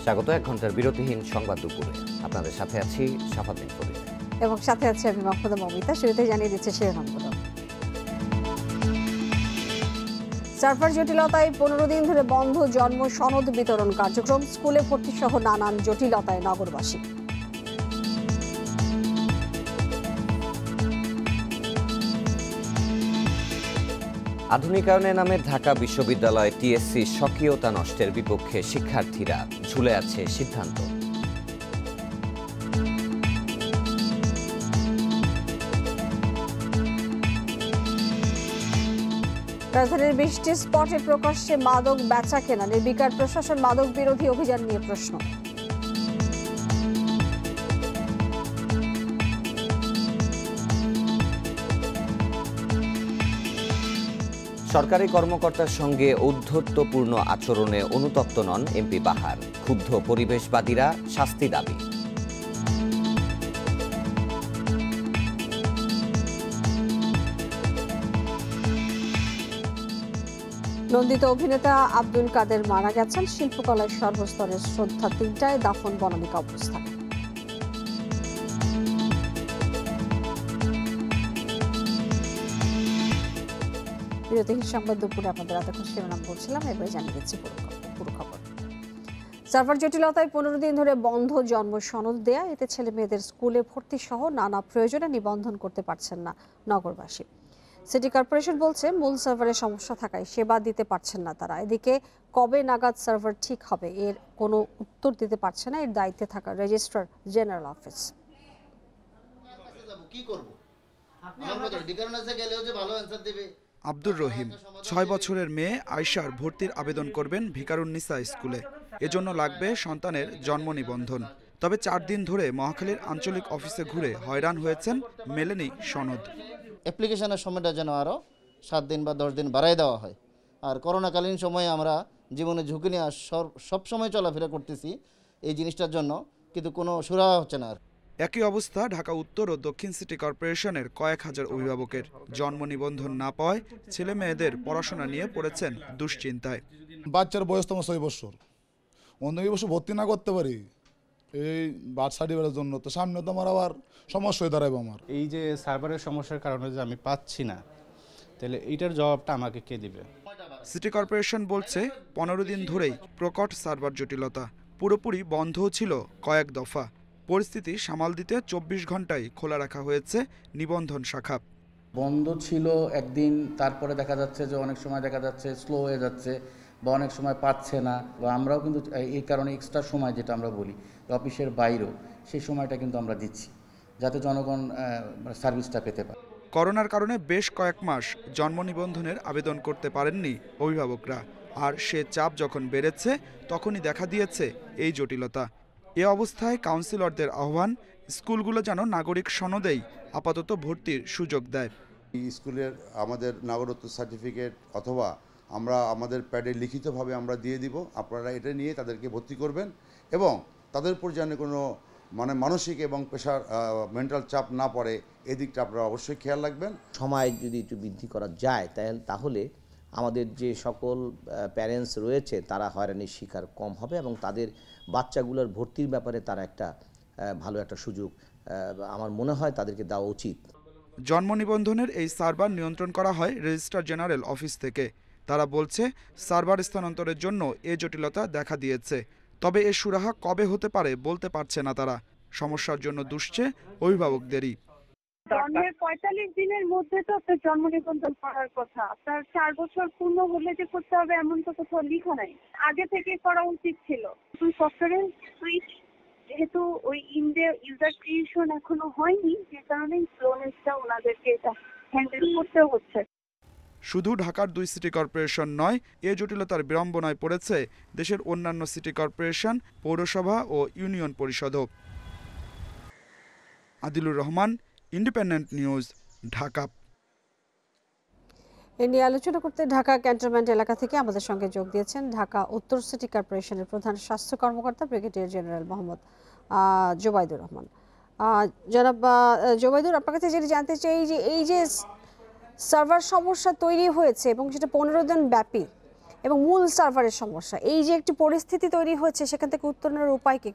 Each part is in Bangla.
স্বাগত এক ঘন্টার বিরতিহীন সংবাদ দুপুরে। আপনাদের সাথে আছি শাফাদ্দিন কবির এবং সাথে আছে আমি মাহফুজা মমিতা। শুরুতে জানিয়ে দিচ্ছে শিরোনামগুলো। সার্ভার জটিলতায় 15 দিন ধরে বন্ধ জন্ম সনদ বিতরণ কার্যক্রম, স্কুলে ভর্তি সহ নানান জটিলতায় নগরবাসী। আধুনিকায়নের নামে ঢাকা বিশ্ববিদ্যালয় টিএসসি স্বকীয়তা নষ্টের বিপক্ষে শিক্ষার্থীরা, ঝুলে আছে সিদ্ধান্ত। রাজধানীর 20টি স্পটে প্রকাশ্যে মাদক বেচা কেনা, নির্বিকার প্রশাসন মাদক বিরোধী অভিযান নিয়ে প্রশ্ন। সরকারি কর্মকর্তার সঙ্গে ঔদ্ধত্যপূর্ণ আচরণে অনুতপ্ত নন এমপি বাহার, ক্ষুব্ধ পরিবেশবাদীরা, শাস্তি দাবি। নন্দিত অভিনেতা আব্দুল কাদের মারা গেছেন, শিল্পকলায় সর্বস্তরের শ্রদ্ধা 3টায়, দাফন বনানিকা অবস্থানে। বিরতিহীন সংবাদ দুপুরে আপনাদের এতক্ষণ শিরোনাম বলছিলাম, এবারে জানিয়ে দিচ্ছি পুরো খবর। সার্ভার জটিলতায় 15 দিন ধরে বন্ধ জন্ম সনদ দেয়া, এতে ছেলে মেয়েদের স্কুলে ভর্তি সহ নানা প্রয়োজনে নিবন্ধন করতে পারছেন না নগরবাসী। সিটি কর্পোরেশন বলছে মূল সার্ভারের সমস্যা থাকায় সেবা দিতে পারছেন না তারা। এদিকে কবে নাগাদ সার্ভার ঠিক হবে এর কোনো উত্তর দিতে পারছে না এর দায়িত্বে থাকা registrar general office. Abdur Rahim 6 বছরের মেয়ে আয়শার ভর্তির আবেদন করবেন ভিকারুন্নিসা স্কুলে। এজন্য লাগবে সন্তানের জন্ম নিবন্ধন। তবে 4 দিন ধরে মহাখালীর আঞ্চলিক অফিসে ঘুরে হয়রান হয়েছেন, মেলেনি সনদ। অ্যাপ্লিকেশনের সময়টা যেন আরও 7 দিন বা 10 দিন বাড়াই দেওয়া হয়। আর করোনাকালীন সময়ে আমরা জীবনে ঝুঁকি নিয়ে সব সময় চলাফেরা করতেছি এই জিনিসটার জন্য, কিন্তু কোনো সুরাহা হচ্ছে না। একই অবস্থা ঢাকা উত্তর ও দক্ষিণ সিটি কর্পোরেশনের কয়েক হাজার অভিভাবকের। জন্ম নিবন্ধন না পাওয়ায় ছেলে মেয়েদের পড়াশোনা নিয়ে পড়েছেন দুশ্চিন্তায়। বাচ্চার বয়স তো 6 বছর, অন্য বছর ভর্তি না করতে পারি এই বার্থ সার্টিফিকেটের জন্য, তো সামনে তো আমার আবার সমস্যা হয়ে দাঁড়াবে। আমার এই যে সার্ভারের সমস্যার কারণে যে আমি পাচ্ছি না, তাহলে এইটার জবাবটা আমাকে কে দিবে? সিটি কর্পোরেশন বলছে 15 দিন ধরেই প্রকট সার্ভার জটিলতা, পুরোপুরি বন্ধও ছিল কয়েক দফা। পরিস্থিতি সামাল দিতে 24 ঘন্টায় খোলা রাখা হয়েছে নিবন্ধন শাখা। বন্ধ ছিল একদিন, তারপরে দেখা যাচ্ছে যে অনেক সময় দেখা যাচ্ছে স্লো হয়ে যাচ্ছে বা অনেক সময় পাচ্ছে না, বা আমরাও কিন্তু এই কারণে এক্সট্রা সময় যেটা আমরা বলি অফিসের বাইরেও সেই সময়টা কিন্তু আমরা দিচ্ছি যাতে জনগণ সার্ভিসটা পেতে পারে। করোনার কারণে বেশ কয়েক মাস জন্ম নিবন্ধনের আবেদন করতে পারেননি অভিভাবকরা, আর সে চাপ যখন বেড়েছে তখনই দেখা দিয়েছে এই জটিলতা। এ অবস্থায় কাউন্সিলরদের আহ্বান, স্কুলগুলো যেন নাগরিক সনদেই আপাতত ভর্তির সুযোগ দেয়। স্কুলের আমাদের নাগরিকত্ব সার্টিফিকেট অথবা আমরা আমাদের প্যাডে লিখিতভাবে আমরা দিয়ে দিব, আপনারা এটা নিয়ে তাদেরকে ভর্তি করবেন এবং তাদের উপর যেন কোনো মানসিক এবং পেশার মেন্টাল চাপ না পড়ে, এদিকটা আপনারা অবশ্যই খেয়াল রাখবেন। সময় যদি একটু বৃদ্ধি করা যায় তাহলে আমাদের যে সকল প্যারেন্টস রয়েছে তারা হয়রানির শিকার কম হবে এবং তাদের বাচ্চাগুলোর ভর্তির ব্যাপারে তারা একটা ভালো একটা সুযোগ আমার মনে হয় তাদেরকে দেওয়া উচিত। জন্ম নিবন্ধনের এই সার্ভার নিয়ন্ত্রণ করা হয় রেজিস্ট্রার জেনারেল অফিস থেকে। তারা বলছে সার্ভার স্থানান্তরের জন্য এ জটিলতা দেখা দিয়েছে, তবে এ সুরাহা কবে হতে পারে বলতে পারছে না তারা। সমস্যার জন্য দুষছে অভিভাবকদেরই। জন্মের 45 দিনের মধ্যে তো আপনার জন্ম নিবন্ধন করার কথা, আপনার 4 বছর পূর্ণ হলে যে করতে হবে এমন তো কোথাও লেখা নাই। আগে থেকে করা উচিত ছিল। সফটওয়্যার সুইচ যেহেতু ওই ইউজার ক্রিয়েশন এখনো হয়নি, যে কারণে স্লোনেসটা ওনাদেরকে এটা হ্যান্ডেল করতে হচ্ছে। শুধু ঢাকার 2 সিটি কর্পোরেশন নয়, এ জটিলতার বিড়ম্বনায় পড়েছে দেশের অন্যান্য সিটি কর্পোরেশন, পৌরসভা ও ইউনিয়ন পরিষদও। Adilur Rahman, independent news, Dhaka. এ নিয়ে আলোচনা করতে ঢাকা ক্যান্টনমেন্ট এলাকা থেকে আমাদের সঙ্গে যোগ দিয়েছেন ঢাকা উত্তর সিটি কর্পোরেশনের প্রধান স্বাস্থ্য কর্মকর্তা ব্রিগেডিয়ার জেনারেল মোহাম্মদ জোবাইদুর রহমান। জনাব জোবাইদুর, আপনার কাছে যেটা জানতে চাই যে এই যে সার্ভার সমস্যা তৈরি হয়েছে এবং সেটা 15 দিন ব্যাপী, এবং মূল সার্ভারের সমস্যা, এই যে একটি পরিস্থিতি তৈরি হয়েছে, সেখান থেকে উত্তরণের উপায় কি?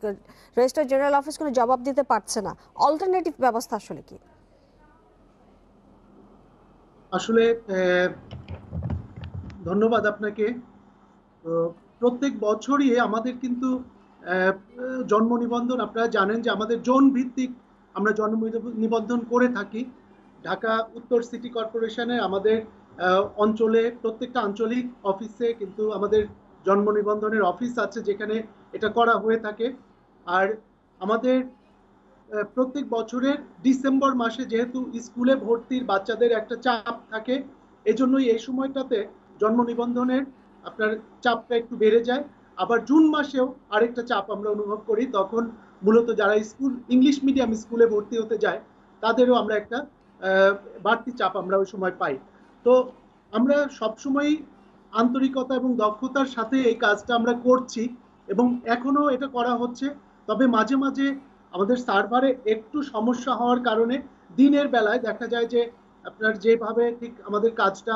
রেজিস্ট্রার জেনারেল অফিস কোনো জবাব দিতে পারছে না, অল্টারনেটিভ ব্যবস্থা আসলে কি? আসলে ধন্যবাদ আপনাকে। প্রত্যেক বছরই আমাদের কিন্তু জন্ম নিবন্ধন, আপনারা জানেন যে আমাদের জোন ভিত্তিক আমরা জন্ম নিবন্ধন করে থাকি। ঢাকা উত্তর সিটি কর্পোরেশনে আমাদের অঞ্চলে প্রত্যেকটা আঞ্চলিক অফিসে কিন্তু আমাদের জন্ম নিবন্ধনের অফিস আছে যেখানে এটা করা হয়ে থাকে। আর আমাদের প্রত্যেক বছরের ডিসেম্বর মাসে যেহেতু স্কুলে ভর্তির বাচ্চাদের একটা চাপ থাকে, এজন্যই এই সময়টাতে জন্ম নিবন্ধনের আপনার চাপটা একটু বেড়ে যায়। আবার জুন মাসেও আরেকটা চাপ আমরা অনুভব করি, তখন মূলত যারা স্কুল ইংলিশ মিডিয়াম স্কুলে ভর্তি হতে যায় তাদেরও আমরা একটা বাড়তি চাপ আমরা ওই সময় পাই। তো আমরা সবসময়ই আন্তরিকতা এবং দক্ষতার সাথে এই কাজটা আমরা করছি এবং এখনো এটা করা হচ্ছে। তবে মাঝে মাঝে আমাদের সার্ভারে একটু সমস্যা হওয়ার কারণে দিনের বেলায় দেখা যায় যে আপনার যেভাবে ঠিক আমাদের কাজটা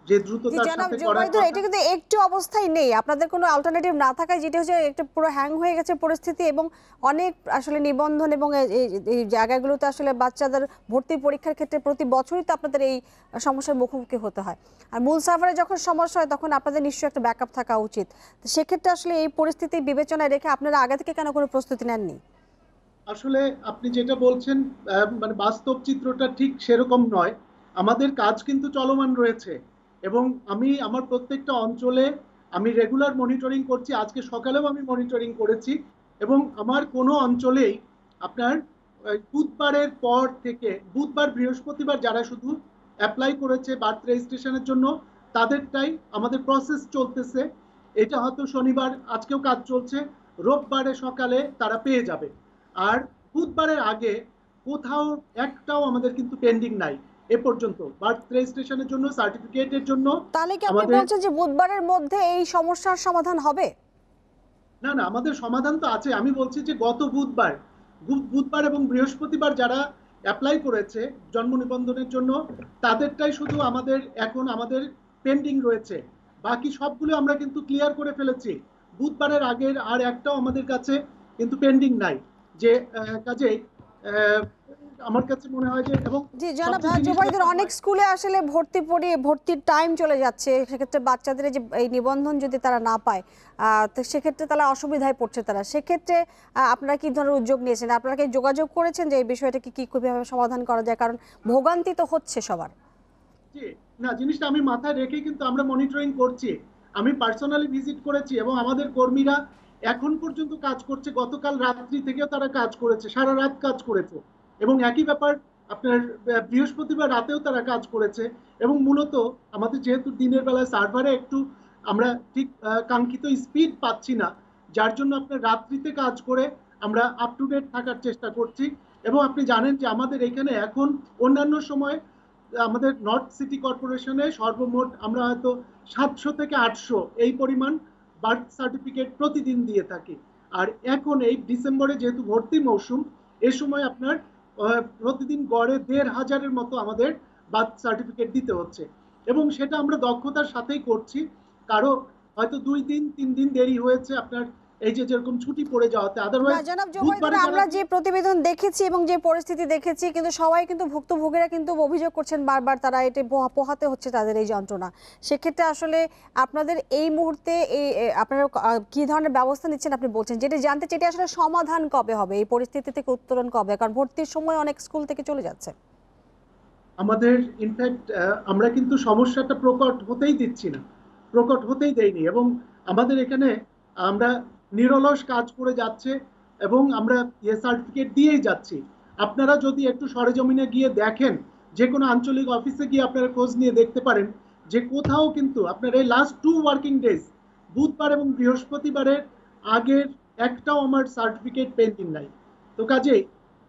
যে দ্রুততার সাথে করা এটা কিন্তু একটু অবস্থায় নেই, আপনাদের কোনো অল্টারনেটিভ না থাকায় যেটা হচ্ছে একটা পুরো হ্যাং হয়ে গেছে পরিস্থিতি, এবং অনেক আসলে নিবন্ধন এবং এই জায়গাগুলোতে আসলে বাচ্চাদের ভর্তি পরীক্ষার ক্ষেত্রে প্রতি বছরই তো আপনাদের এই সমস্যার মুখোমুখি হতে হয়। আর মূল সার্ভারে যখন সমস্যা হয় তখন আপনাদের নিশ্চয়ই একটা ব্যাকআপ থাকা উচিত। তো সেক্ষেত্রে আসলে এই পরিস্থিতি বিবেচনায় রেখে আপনারা আগে থেকে কেন কোনো প্রস্তুতি নেননি? আসলে আপনি যেটা বলছেন মানে বাস্তব চিত্রটা ঠিক সেরকম নয়। আমাদের কাজ কিন্তু চলমান রয়েছে এবং আমি আমার প্রত্যেকটা অঞ্চলে আমি রেগুলার মনিটরিং করছি। আজকে সকালেও আমি মনিটরিং করেছি এবং আমার কোনো অঞ্চলেই আপনার বুধবারের পর থেকে, বুধবার বৃহস্পতিবার যারা শুধু অ্যাপ্লাই করেছে বার্থ রেজিস্ট্রেশনের জন্য তাদেরটাই আমাদের প্রসেস চলতেছে। এটা হয়তো শনিবার, আজকেও কাজ চলছে, রোববারে সকালে তারা পেয়ে যাবে। আর বুধবারের আগে কোথাও একটাও আমাদের কিন্তু পেন্ডিং নাই এ পর্যন্ত বার্থ রেজিস্ট্রেশনের জন্য, সার্টিফিকেটের জন্য। তাহলে কি আপনি বলছেন যে বুধবারের মধ্যে এই সমস্যার সমাধান হবে? না না, আমাদের সমাধান তো আছে। আমি বলছি যে গত বুধবার এবং বৃহস্পতিবার যারা অ্যাপ্লাই করেছে জন্ম নিবন্ধনের জন্য তাদেরটাই শুধু আমাদের এখন আমাদের পেন্ডিং রয়েছে, বাকি সবগুলো আমরা কিন্তু ক্লিয়ার করে ফেলেছি। বুধবারের আগের আর একটাও আমাদের কাছে কিন্তু পেন্ডিং নাই। যে কাজেই আমার কাছে মনে হয় যে এবং জি জনাব জুবাইদুর, অনেক স্কুলে আসলে ভর্তির টাইম চলে যাচ্ছে, সেক্ষেত্রে বাচ্চাদের যে এই নিবন্ধন যদি তারা না পায় তো সেক্ষেত্রে তারা অসুবিধায় পড়ছে। তারা সেক্ষেত্রে আপনারা কি ধরনের উদ্যোগ নিয়েছেন? আপনারা কি যোগাযোগ করেছেন যে এই বিষয়টাকে কিভাবে সমাধান করা যায়? কারণ ভোগান্তি তো হচ্ছে সবার। জি না, জিনিসটা আমি মাথায় রেখে কিন্তু আমরা মনিটরিং করছি। আমি পার্সোনালি ভিজিট করেছি এবং আমাদের কর্মীরা এখন পর্যন্ত কাজ করছে। গতকাল রাত্রি থেকেও তারা কাজ করেছে, সারা রাত কাজ করেছে এবং একই ব্যাপার আপনার বৃহস্পতিবার রাতেও তারা কাজ করেছে। এবং মূলত আমাদের যেহেতু দিনের বেলায় সার্ভারে একটু আমরা ঠিক কাঙ্ক্ষিত স্পিড পাচ্ছি না, যার জন্য আপনার রাত্রিতে কাজ করে আমরা আপ টু ডেট থাকার চেষ্টা করছি। এবং আপনি জানেন যে আমাদের এখানে এখন অন্যান্য সময় আমাদের নর্থ সিটি কর্পোরেশনে সর্বমোট আমরা হয়তো 700 থেকে 800 এই পরিমাণ বার্থ সার্টিফিকেট প্রতিদিন দিয়ে থাকি। আর এখন এই ডিসেম্বরে যেহেতু ভর্তি মৌসুম, এ সময় আপনার প্রতিদিন গড়ে 1500-এর মতো আমাদের বার্থ সার্টিফিকেট দিতে হচ্ছে এবং সেটা আমরা দক্ষতার সাথেই করছি। কারো হয়তো 2 দিন 3 দিন দেরি হয়েছে আপনার এই যে যেরকম ছুটি পড়ে যাওয়াতে। আদারওয়াইজ জনাব জুবাইদুর, আমরা যে প্রতিবেদন দেখেছি এবং যে পরিস্থিতি দেখেছি, কিন্তু সবাই কিন্তু ভুক্তভোগীরা কিন্তু অভিযোগ করছেন বারবার তারা এটা পোহাতে হচ্ছে তাদের এই যন্ত্রণা। সেক্ষেত্রে আসলে আপনাদের এই মুহূর্তে আপনারা কি ধরনের ব্যবস্থা নিচ্ছেন? আপনি বলছেন যেটা জানতে চাই, এটা আসলে সমাধান কবে হবে, এই পরিস্থিতি থেকে উত্তরণ কবে? কারণ ভর্তির সময় অনেক স্কুল থেকে চলে যাচ্ছে। আমাদের ইনফ্যাক্ট আমরা কিন্তু সমস্যাটা প্রকট হতেই দিচ্ছি না, প্রকট হতেই দেইনি এবং আমাদের এখানে আমরা নিরলস কাজ করে যাচ্ছে এবং আমরা সার্টিফিকেট দিয়েই যাচ্ছি। আপনারা যদি একটু সরেজমিনে গিয়ে দেখেন, যে কোনো আঞ্চলিক অফিসে গিয়ে আপনারা খোঁজ নিয়ে দেখতে পারেন যে কোথাও কিন্তু আপনার এই লাস্ট 2 ওয়ার্কিং ডেজ বুধবার এবং বৃহস্পতিবারের আগের একটাও আমার সার্টিফিকেট পেন্ডিং নাই। তো কাজেই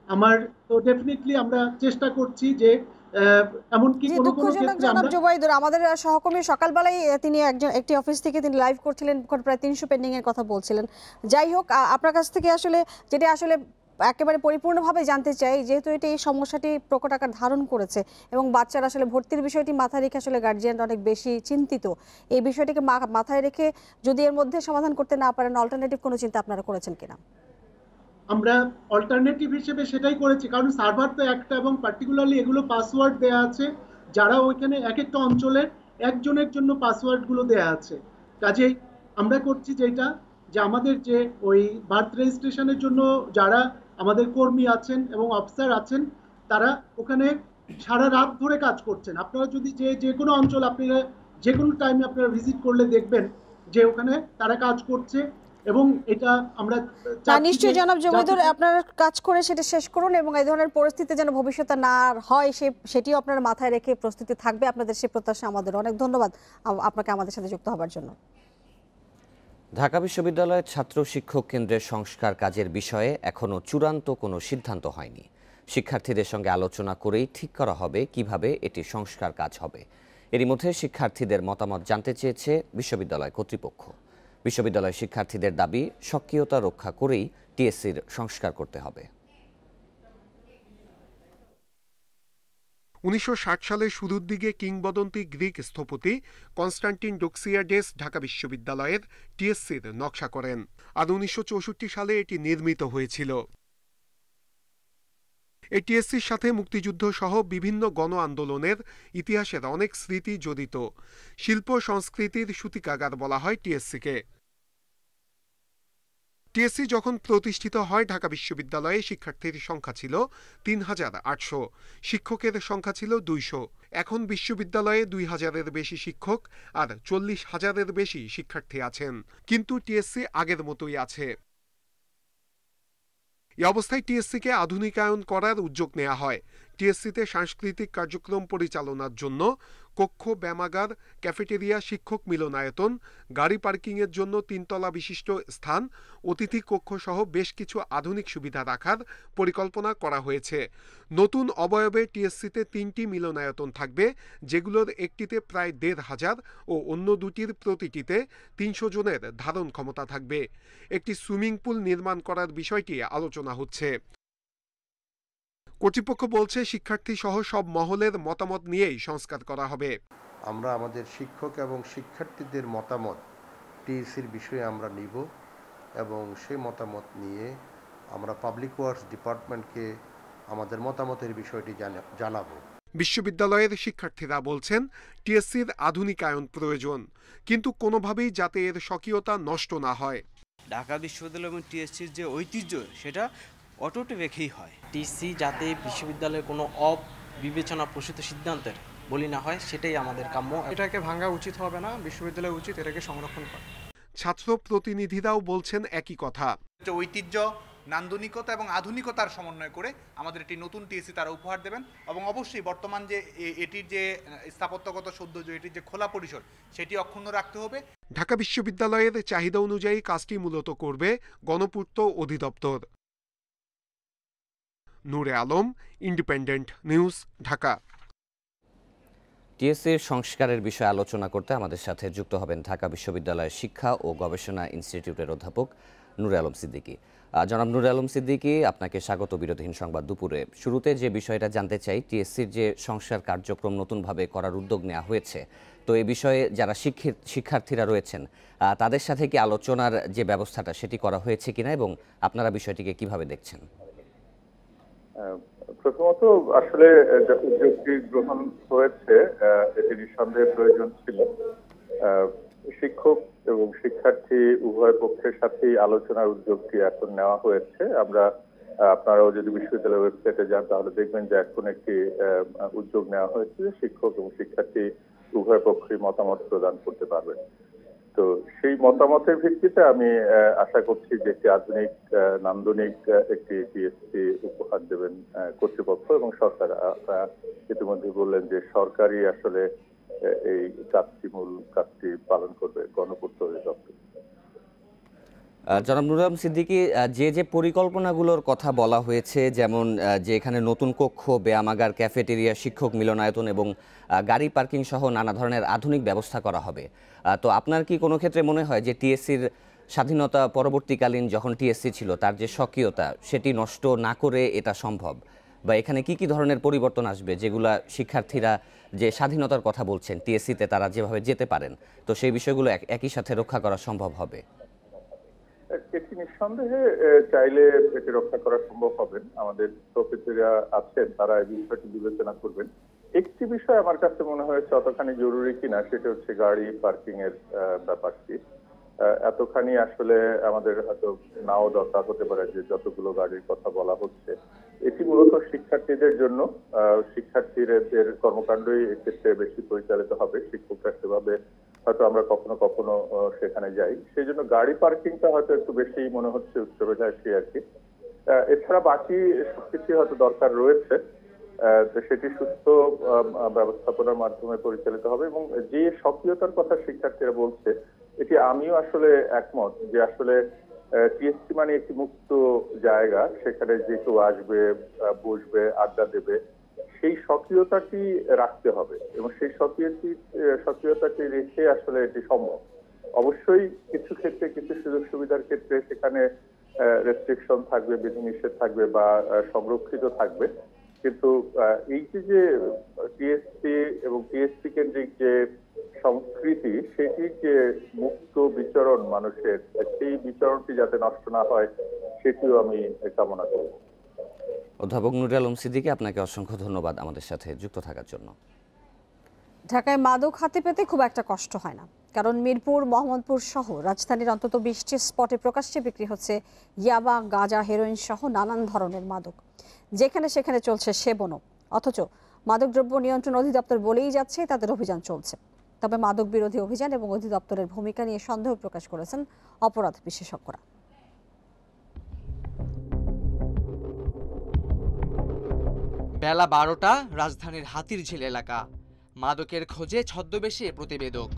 আমার তো ডেফিনেটলি আমরা চেষ্টা করছি যে এমনকি কোনো কোনো ক্ষেত্রে আমরা জুবাইদুর, আমাদের সহকর্মী সকালবেলায় তিনি একটি অফিস থেকে তিনি লাইভ করছিলেন, প্রায় 300 পেন্ডিং এর কথা বলছিলেন। যাই হোক, আপনার কাছ থেকে আসলে যেটা আসলে একেবারে পরিপূর্ণভাবে জানতে চাই, যেহেতু এই সমস্যাটি প্রকট আকার ধারণ করেছে এবং বাচ্চারা আসলে ভর্তির বিষয়টি মাথায় রেখে আসলে গার্জিয়ানরা অনেক বেশি চিন্তিত, এই বিষয়টিকে মাথায় রেখে যদি এর মধ্যে সমাধান করতে না পারেন অল্টারনেটিভ কোনো চিন্তা আপনারা করেছেন কিনা? আমরা অল্টারনেটিভ হিসেবে সেটাই করেছি, কারণ সার্ভার তো একটা এবং পার্টিকুলারলি এগুলো পাসওয়ার্ড দেয়া আছে, যারা ওইখানে এক একটা অঞ্চলের একজনের জন্য পাসওয়ার্ডগুলো দেয়া আছে। কাজেই আমরা করছি যেটা, যে আমাদের যে ওই বার্থ রেজিস্ট্রেশনের জন্য যারা আমাদের কর্মী আছেন এবং অফিসার আছেন, তারা ওখানে সারা রাত ধরে কাজ করছেন। আপনারা যদি যে কোনো অঞ্চল আপনারা যে কোনো টাইমে আপনারা ভিজিট করলে দেখবেন যে ওখানে তারা কাজ করছে। এবং এটা আমরা নিশ্চয়ই জনাব জমিদুর, আপনারা কাজ করে সেটা শেষ করুন এবং এই ধরনের পরিস্থিতি যেন ভবিষ্যতে না হয় সেটিও আপনারা মাথায় রেখে প্রস্তুতি থাকবে, আপনাদের সেই প্রত্যাশা আমাদের। অনেক ধন্যবাদ আপনাকে আমাদের সাথে যুক্ত হবার জন্য। ঢাকা বিশ্ববিদ্যালয়ের ছাত্র শিক্ষক কেন্দ্রের সংস্কার কাজের বিষয়ে এখনও চূড়ান্ত কোনো সিদ্ধান্ত হয়নি। শিক্ষার্থীদের সঙ্গে আলোচনা করেই ঠিক করা হবে কিভাবে এটি সংস্কার কাজ হবে। এরই মধ্যে শিক্ষার্থীদের মতামত জানতে চেয়েছে বিশ্ববিদ্যালয় কর্তৃপক্ষ। বিশ্ববিদ্যালয় শিক্ষার্থীদের দাবি, স্বকীয়তা রক্ষা করেই টিএসসির সংস্কার করতে হবে। 1960 সালের শুরুর দিকে কিংবদন্তি গ্রিক স্থপতি কনস্টান্টিন ডোক্সিয়াডেস ঢাকা বিশ্ববিদ্যালয়ের টিএসসির নকশা করেন, আর 1964 সালে এটি নির্মিত হয়েছিল। এই টিএসসির সাথে মুক্তিযুদ্ধ সহ বিভিন্ন গণ আন্দোলনের ইতিহাসের অনেক স্মৃতি জড়িত। শিল্প সংস্কৃতির সূতিকাগার বলা হয় টিএসসিকে। টিএসসি যখন প্রতিষ্ঠিত হয় ঢাকা বিশ্ববিদ্যালয়ে শিক্ষার্থীর সংখ্যা ছিল ৩,৮০০, শিক্ষকের সংখ্যা ছিল ২০০। এখন বিশ্ববিদ্যালয়ে ২,০০০-এর বেশি শিক্ষক আর ৪০,০০০-এর বেশি শিক্ষার্থী আছেন, কিন্তু টিএসসি আগের মতোই আছে। এই অবস্থায় টিএসসিকে আধুনিকায়ন করার উদ্যোগ নেওয়া হয়। টিএসসিতে সাংস্কৃতিক কার্যক্রম পরিচালনার জন্য কক্ষ, ব্যায়ামাগার, ক্যাফেটেরিয়া, শিক্ষক মিলনায়তন, গাড়ি পার্কিংয়ের জন্য ৩ তলা বিশিষ্ট স্থান, অতিথি কক্ষ সহ বেশ কিছু আধুনিক সুবিধা রাখার পরিকল্পনা করা হয়েছে। নতুন অবয়বে টিএসসিতে 3টি মিলনায়তন থাকবে, যেগুলোর একটিতে প্রায় ১,৫০০ ও অন্য দুটির প্রতিটিতে ৩০০ জনের ধারণ ক্ষমতা থাকবে। একটি সুইমিং পুল নির্মাণ করার বিষয়টি আলোচনা হচ্ছে। কর্তৃপক্ষ বলছে, শিক্ষার্থী সহ সব মহলের মতামত নিয়েই সংস্কার করা হবে। আমরা আমাদের শিক্ষক এবং শিক্ষার্থীদের মতামত টিএসসির বিষয়ে আমরা নিব এবং সেই মতামত নিয়ে আমরা পাবলিক ওয়ার্কস ডিপার্টমেন্টকে আমাদের মতামতের বিষয়টি জানাবো। বিশ্ববিদ্যালয়ের শিক্ষার্থীরা বলছেন, টিএসসির আধুনিকায়ন প্রয়োজন, কিন্তু কোনোভাবেই যাতে এর স্বকীয়তা নষ্ট না হয়। ঢাকা বিশ্ববিদ্যালয় এবং টিএসসির যে ঐতিহ্য, সেটা অটুট রেখেই হয়। টিএসসি যাতে বিশ্ববিদ্যালয়ের কোনো অবিবেচনা প্রসূত সিদ্ধান্তের বলি না হয়, সেটাই আমাদের কাম্য। এটাকে ভাঙা উচিত হবে না, বিশ্ববিদ্যালয় উচিত এটাকে সংরক্ষণ করা। ছাত্র প্রতিনিধিরাও বলছেন একই কথা। ঐতিহ্য, নান্দনিকতা এবং আধুনিকতার সমন্বয় করে আমাদের একটি নতুন টিএসসি তারা উপহার দেবেন এবং অবশ্যই বর্তমান যে এটির যে স্থাপত্যগত সৌন্দর্য, এটির যে খোলা পরিসর, সেটি অক্ষুণ্ণ রাখতে হবে। ঢাকা বিশ্ববিদ্যালয়ের চাহিদা অনুযায়ী কাজটি মূলত করবে গণপূর্ত অধিদপ্তর। নূরে আলম, ইন্ডিপেন্ডেন্ট নিউজ, ঢাকা। টিএসসির সংস্কারের বিষয়ে আলোচনা করতে আমাদের সাথে যুক্ত হবেন ঢাকা বিশ্ববিদ্যালয়ের শিক্ষা ও গবেষণা ইনস্টিটিউটের অধ্যাপক নূরে আলম সিদ্দিকী। জনাব নূরে আলম সিদ্দিকী, আপনাকে স্বাগত বিরোধীহীন সংবাদ দুপুরে। শুরুতে যে বিষয়টা জানতে চাই, টিএসসির যে সংস্কার কার্যক্রম নতুনভাবে করার উদ্যোগ নেওয়া হয়েছে, তো এই বিষয়ে যারা শিক্ষার্থীরা রয়েছেন তাদের সাথে কি আলোচনার যে ব্যবস্থাটা সেটি করা হয়েছে কিনা এবং আপনারা বিষয়টিকে কিভাবে দেখছেন? প্রথমত আসলে উদ্যোগটি গ্রহণ হয়েছে, এটি নিঃসন্দেহে প্রয়োজন ছিল। শিক্ষক এবং শিক্ষার্থী উভয় পক্ষের সাথেই আলোচনার উদ্যোগটি এখন নেওয়া হয়েছে। আপনারাও যদি বিশ্ববিদ্যালয়ের ওয়েবসাইটে যান তাহলে দেখবেন যে এখন একটি উদ্যোগ নেওয়া হয়েছে, শিক্ষক এবং শিক্ষার্থী উভয় পক্ষই মতামত প্রদান করতে পারবেন। তো সেই মতামতের ভিত্তিতে আমি আশা করছি যে একটি আধুনিক নান্দনিক একটি টিএসসি উপহার দেবেন কর্তৃপক্ষ এবং সরকার। ইতিমধ্যে বললেন যে সরকারই আসলে এই মূল কাজটি পালন করবে, গণপূর্ত অধিদপ্তর। জনাব নূরে আলম সিদ্দিকী, যে পরিকল্পনাগুলোর কথা বলা হয়েছে, যেমন যে এখানে নতুন কক্ষ, ব্যায়ামাগার, ক্যাফেটেরিয়া, শিক্ষক মিলনায়তন এবং গাড়ি পার্কিং সহ নানা ধরনের আধুনিক ব্যবস্থা করা হবে, তো আপনার কি কোনো ক্ষেত্রে মনে হয় যে টিএসসির স্বাধীনতা পরবর্তীকালীন যখন টিএসসি ছিল তার যে স্বকীয়তা সেটি নষ্ট না করে এটা সম্ভব, বা এখানে কি ধরনের পরিবর্তন আসবে যেগুলা শিক্ষার্থীরা যে স্বাধীনতার কথা বলছেন টিএসসিতে তারা যেভাবে যেতে পারেন, তো সেই বিষয়গুলো একই সাথে রক্ষা করা সম্ভব হবে? এটি নিঃসন্দেহে চাইলে এটি রক্ষা করা সম্ভব হবে। আমাদের প্রফেসররা আছেন, তারা এই বিষয়টি বিবেচনা করবেন। একটি বিষয় আমার কাছে মনে হয়েছে অতখানি জরুরি কিনা, সেটা হচ্ছে গাড়ি পার্কিং এর ব্যাপারটি। এতখানি আসলে আমাদের হয়তো নাও দরকার হতে পারে যে যতগুলো গাড়ির কথা বলা হচ্ছে। এটি মূলত শিক্ষার্থীদের জন্য, শিক্ষার্থীদের কর্মকাণ্ডই এক্ষেত্রে বেশি পরিচালিত হবে। শিক্ষকরা সেভাবে হয়তো আমরা কখনো কখনো সেখানে যাই, সেই জন্য গাড়ি পার্কিংটা হয়তো একটু বেশি মনে হচ্ছে উচ্চবেলাসী আর কি। এছাড়া বাকি সবকিছু হয়তো দরকার রয়েছে, তো সেটি সুস্থ ব্যবস্থাপনার মাধ্যমে পরিচালিত হবে। এবং যে সক্রিয়তার কথা শিক্ষার্থীরা বলছে, এটি আমিও আসলে একমত যে আসলে টিএসসি মানে একটি মুক্ত জায়গা, সেখানে যে কেউ আসবে, বসবে, আড্ডা দেবে, সেই সক্রিয়তাটি রাখতে হবে এবং সেই সক্রিয়তাটি রেখে আসলে এটি সম্ভব। অবশ্যই কিছু ক্ষেত্রে, কিছু সুযোগ সুবিধার ক্ষেত্রে সেখানে রেস্ট্রিকশন থাকবে, বিধিনিষেধ থাকবে বা সংরক্ষিত থাকবে, কিন্তু এই যে টিএসসি এবং টিএসসি কেন্দ্রিক যে সংস্কৃতি, সেটির যে মুক্ত বিচরণ মানুষের, সেই বিচরণটি যাতে নষ্ট না হয় সেটিও আমি কামনা করব। অধ্যাপক নুরে আলম সিদ্দিকী, আপনাকে অসংখ্য ধন্যবাদ আমাদের সাথে যুক্ত থাকার জন্য। ঢাকায় মাদক হাতে পেতে খুব একটা কষ্ট হয় না, কারণ মিরপুর, মোহাম্মদপুর সহ রাজধানীর অন্তত 20টি স্পটে প্রকাশ্যে বিক্রি হচ্ছে ইয়াবা, গাঁজা, হেরোইন সহ নানান ধরনের মাদক। যেখানে সেখানে চলছে সেবনও। অথচ মাদকদ্রব্য নিয়ন্ত্রণ অধিদপ্তর বলেই যাচ্ছে তাদের অভিযান চলছে। তবে মাদক বিরোধী অভিযান এবং অধিদপ্তরের ভূমিকা নিয়ে সন্দেহ প্রকাশ করেছেন অপরাধ বিশেষজ্ঞরা। বেলা 12টা, রাজধানীর হাতিরঝিল এলাকা। মাদকের খোঁজে ছদ্মবেশে প্রতিবেদক।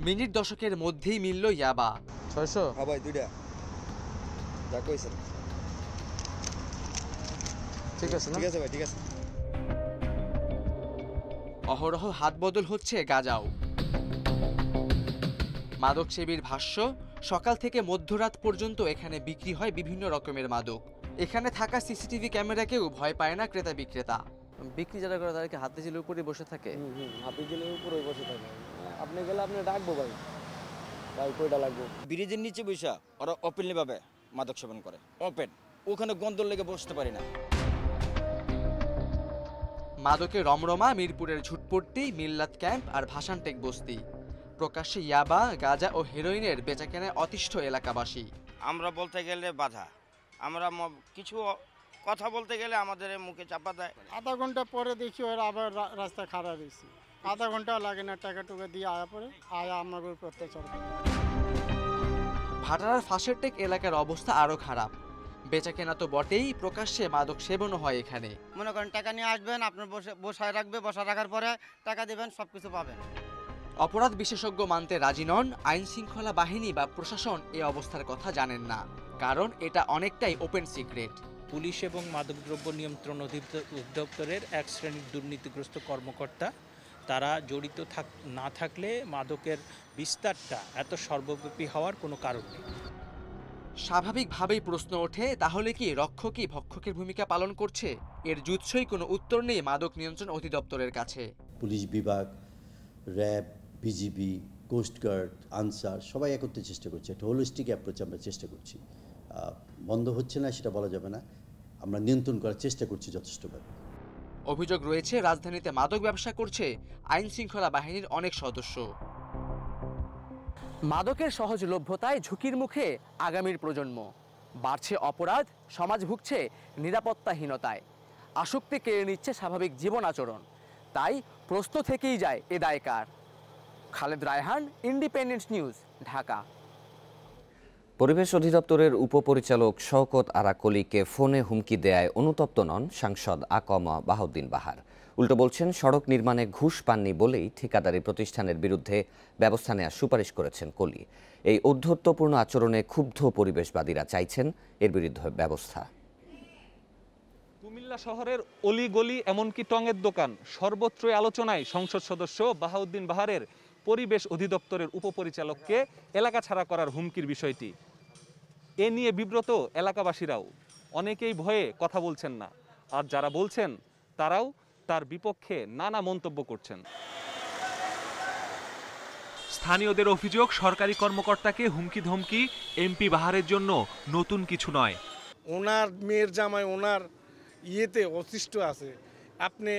মিনিট দশকের মধ্যেই মিলল ইয়াবা। 600? হ্যাঁ ভাই, দুইটা যা কইছেন। ঠিক আছে না? ঠিক আছে ভাই, ঠিক আছে। অহরহ হাত বদল হচ্ছে গাঁজাও। মাদক সেবীর ভাষ্য, সকাল থেকে মধ্যরাত পর্যন্ত এখানে বিক্রি হয় বিভিন্ন রকমের মাদক। এখানে থাকা সিসিটিভি ক্যামেরাকেও ভয় পায় না ক্রেতা বিক্রেতা। বিক্রি যারা করে তারা কি হাতিঝিলের উপরে বসে থাকে? হাতিঝিলের উপরে বসে থাকে। আপনি গেলে আপনি ডাকবো ভাই, ভাই কয়টা লাগবো। ব্রিজের নিচে বসা ওরা ওপেনলি ভাবে মাদক সেবন করে, ওপেন। ওখানে গন্ধ লেগে বসতে পারি না। মাদকে রমরমা মিরপুরের ঝুটপট্টি, মিল্লাত ক্যাম্প আর ভাসানটেক বস্তি। প্রকাশ্যে ইয়াবা, গাঁজা ও হেরোইনের বেচাকেনায় অতিষ্ঠ এলাকাবাসী। আমরা বলতে গেলে বাধা, আমরা কিছু কথা বলতে গেলে আমাদের মুখে চাপা দেয়। আধা ঘন্টা পরে দেখি ওরা আবার রাস্তা খারাপ হয়েছে। আধা ঘন্টা লাগে না, টাকা টুকা দিয়ে আয়া পরে আয়া আমার উপর অত্যাচার করে। ভাটারার ফাঁসেরটেক এলাকার অবস্থা আরও খারাপ। বেচাকেনা তো বটেই, প্রকাশ্যে মাদক সেবনও হয় এখানে। মনে করেন টাকা নিয়ে আসবেন, আপনার বসায় রাখবে, বসা রাখার পরে টাকা দিবেন, সবকিছু পাবেন। অপরাধ বিশেষজ্ঞ মানতে রাজি নন। আইন শৃঙ্খলা বাহিনী বা প্রশাসন এই অবস্থার কথা জানেন না, কারণ এটা অনেকটাই ওপেন সিক্রেট। পুলিশ এবং মাদকদ্রব্য নিয়ন্ত্রণ অধিদপ্তরের এক শ্রেণীর দুর্নীতিগ্রস্ত কর্মকর্তা, তারা জড়িত না থাকলে মাদকের বিস্তারটা এত সর্বব্যাপী হওয়ার কোনো কারণ নেই। স্বাভাবিকভাবেই প্রশ্ন ওঠে, তাহলে কি রক্ষকই ভক্ষকের ভূমিকা পালন করছে? এর জুৎসই কোনো উত্তর নেই মাদক নিয়ন্ত্রণ অধিদপ্তরের কাছে। পুলিশ বিভাগ, র্যাব, বিজিবি, কোস্টগার্ড, আনসার সবাই একত্রে চেষ্টা করছে। একটা হোলিস্টিক অ্যাপ্রোচ আমরা চেষ্টা করছি। বন্ধ হচ্ছে না সেটা বলা যাবে না, আমরা নিয়ন্ত্রণ করার চেষ্টা করছি যথেষ্টভাবে। অভিযোগ রয়েছে, রাজধানীতে মাদক ব্যবসা করছে আইন শৃঙ্খলা বাহিনীর অনেক সদস্য। মাদকের সহজলভ্যতায় ঝুঁকির মুখে আগামীর প্রজন্ম। বাড়ছে অপরাধ, সমাজ ভুগছে নিরাপত্তাহীনতায়। আসক্তি কেড়ে নিচ্ছে স্বাভাবিক জীবন আচরণ। তাই প্রশ্ন থেকেই যায় এ দায় কার? Khaled Raihan, independent news, Dhaka. পরিবেশ অধিদপ্তরের উপপরিচালক শওকত আরা কলিকে ফোনে হুমকি দেয়ায় অনুতপ্ত নন সাংসদ আকম বাহাউদ্দিন বাহার। উল্টো বলছেন, সড়ক নির্মাণে ঘুষ পাননি বলেই ঠিকাদারি প্রতিষ্ঠানের বিরুদ্ধে ব্যবস্থা নেওয়ার সুপারিশ করেছেন কলি। এই ঔদ্ধত্যপূর্ণ আচরণে ক্ষুব্ধ পরিবেশবাদীরা চাইছেন এর বিরুদ্ধে ব্যবস্থা। কুমিল্লা শহরের অলিগলি এমনকি টঙের দোকান সর্বত্রই আলোচনায় সংসদ সদস্য বাহাউদ্দিন বাহারের পরিবেশ অধিদপ্তরের উপপরিচালককে এলাকা ছাড়া করার হুমকির বিষয়টি। এ নিয়ে বিব্রত এলাকাবাসীরাও, অনেকেই ভয়ে কথা বলছেন না, আর যারা বলছেন তারাও তার বিপক্ষে নানা মন্তব্য করছেন। স্থানীয়দের অভিযোগ, সরকারি কর্মকর্তাকে হুমকি ধমকি এমপি বাহারের জন্য নতুন কিছু নয়। ওনার মেয়ের জামাই ওনার ইয়েতে অতিষ্ঠ আছে। আপনি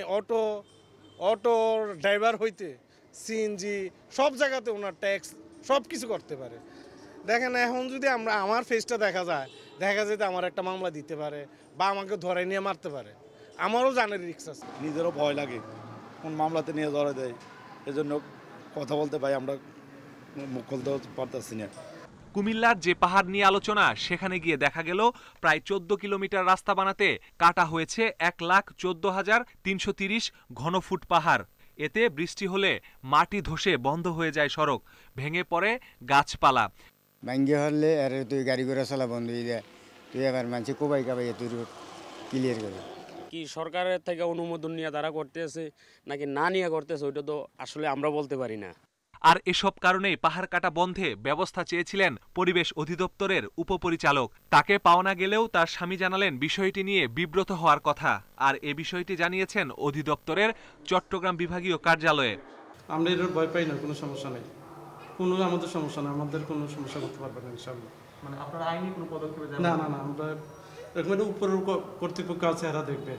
অটোর ড্রাইভার হইতে সিএনজি সব জায়গাতে ওনার ট্যাক্স সব কিছু করতে পারে। দেখেন এখন যদি আমার ফেসটা দেখা যায় যে আমার একটা মামলা দিতে পারে বা আমাকে ধরে নিয়ে মারতে পারে। আমারও জানের রিস্ক আছে। নিজেরও ভয় লাগে কোন মামলাতে নিয়ে ধরে দেয়, এজন্য কথা বলতে ভাই আমরা মুখ খুলতে পারতেছি না। কুমিল্লার যে পাহাড় নিয়ে আলোচনা, সেখানে গিয়ে দেখা গেল প্রায় 14 কিলোমিটার রাস্তা বানাতে কাটা হয়েছে 1,14,330 ঘনফুট পাহাড়। এতে বৃষ্টি হলে মাটি ধসে বন্ধ হয়ে যায় সড়ক, ভেঙে পড়ে গাছপালা। ভাঙ্গে হলে আরে তুই গাড়ি ঘোড়া চলা বন্ধ হয়ে যায়, তুই এবার মানুষ কোবাই কাবাই তুই ক্লিয়ার করে। কি সরকারের থেকে অনুমোদন নিয়ে তারা করতেছে নাকি না নিয়ে করতেছে ওইটা তো আসলে আমরা বলতে পারি না। আর এসব কারণেই পাহাড় কাটা বন্ধে ব্যবস্থা চেয়েছিলেন পরিবেশ অধিদপ্তরের উপপরিচালক। তাকে পাওয়া না গেলেও তার স্বামী জানালেন বিষয়টি নিয়ে বিব্রত হওয়ার কথা। আর এ বিষয়টি জানিয়েছেন অধিদপ্তরের চট্টগ্রাম বিভাগীয় কার্যালয়ে। আমরা এর ভয় পাই না, কোনো সমস্যা নেই, কোনো আমাদের সমস্যা না, আমাদের কোনো সমস্যা করতে পারবে না ইনশাআল্লাহ। মানে আপনারা আইনি কোনো পদক্ষেপ না আমরা এরকম উপরের কর্তৃপক্ষ আছে, এরা দেখবে।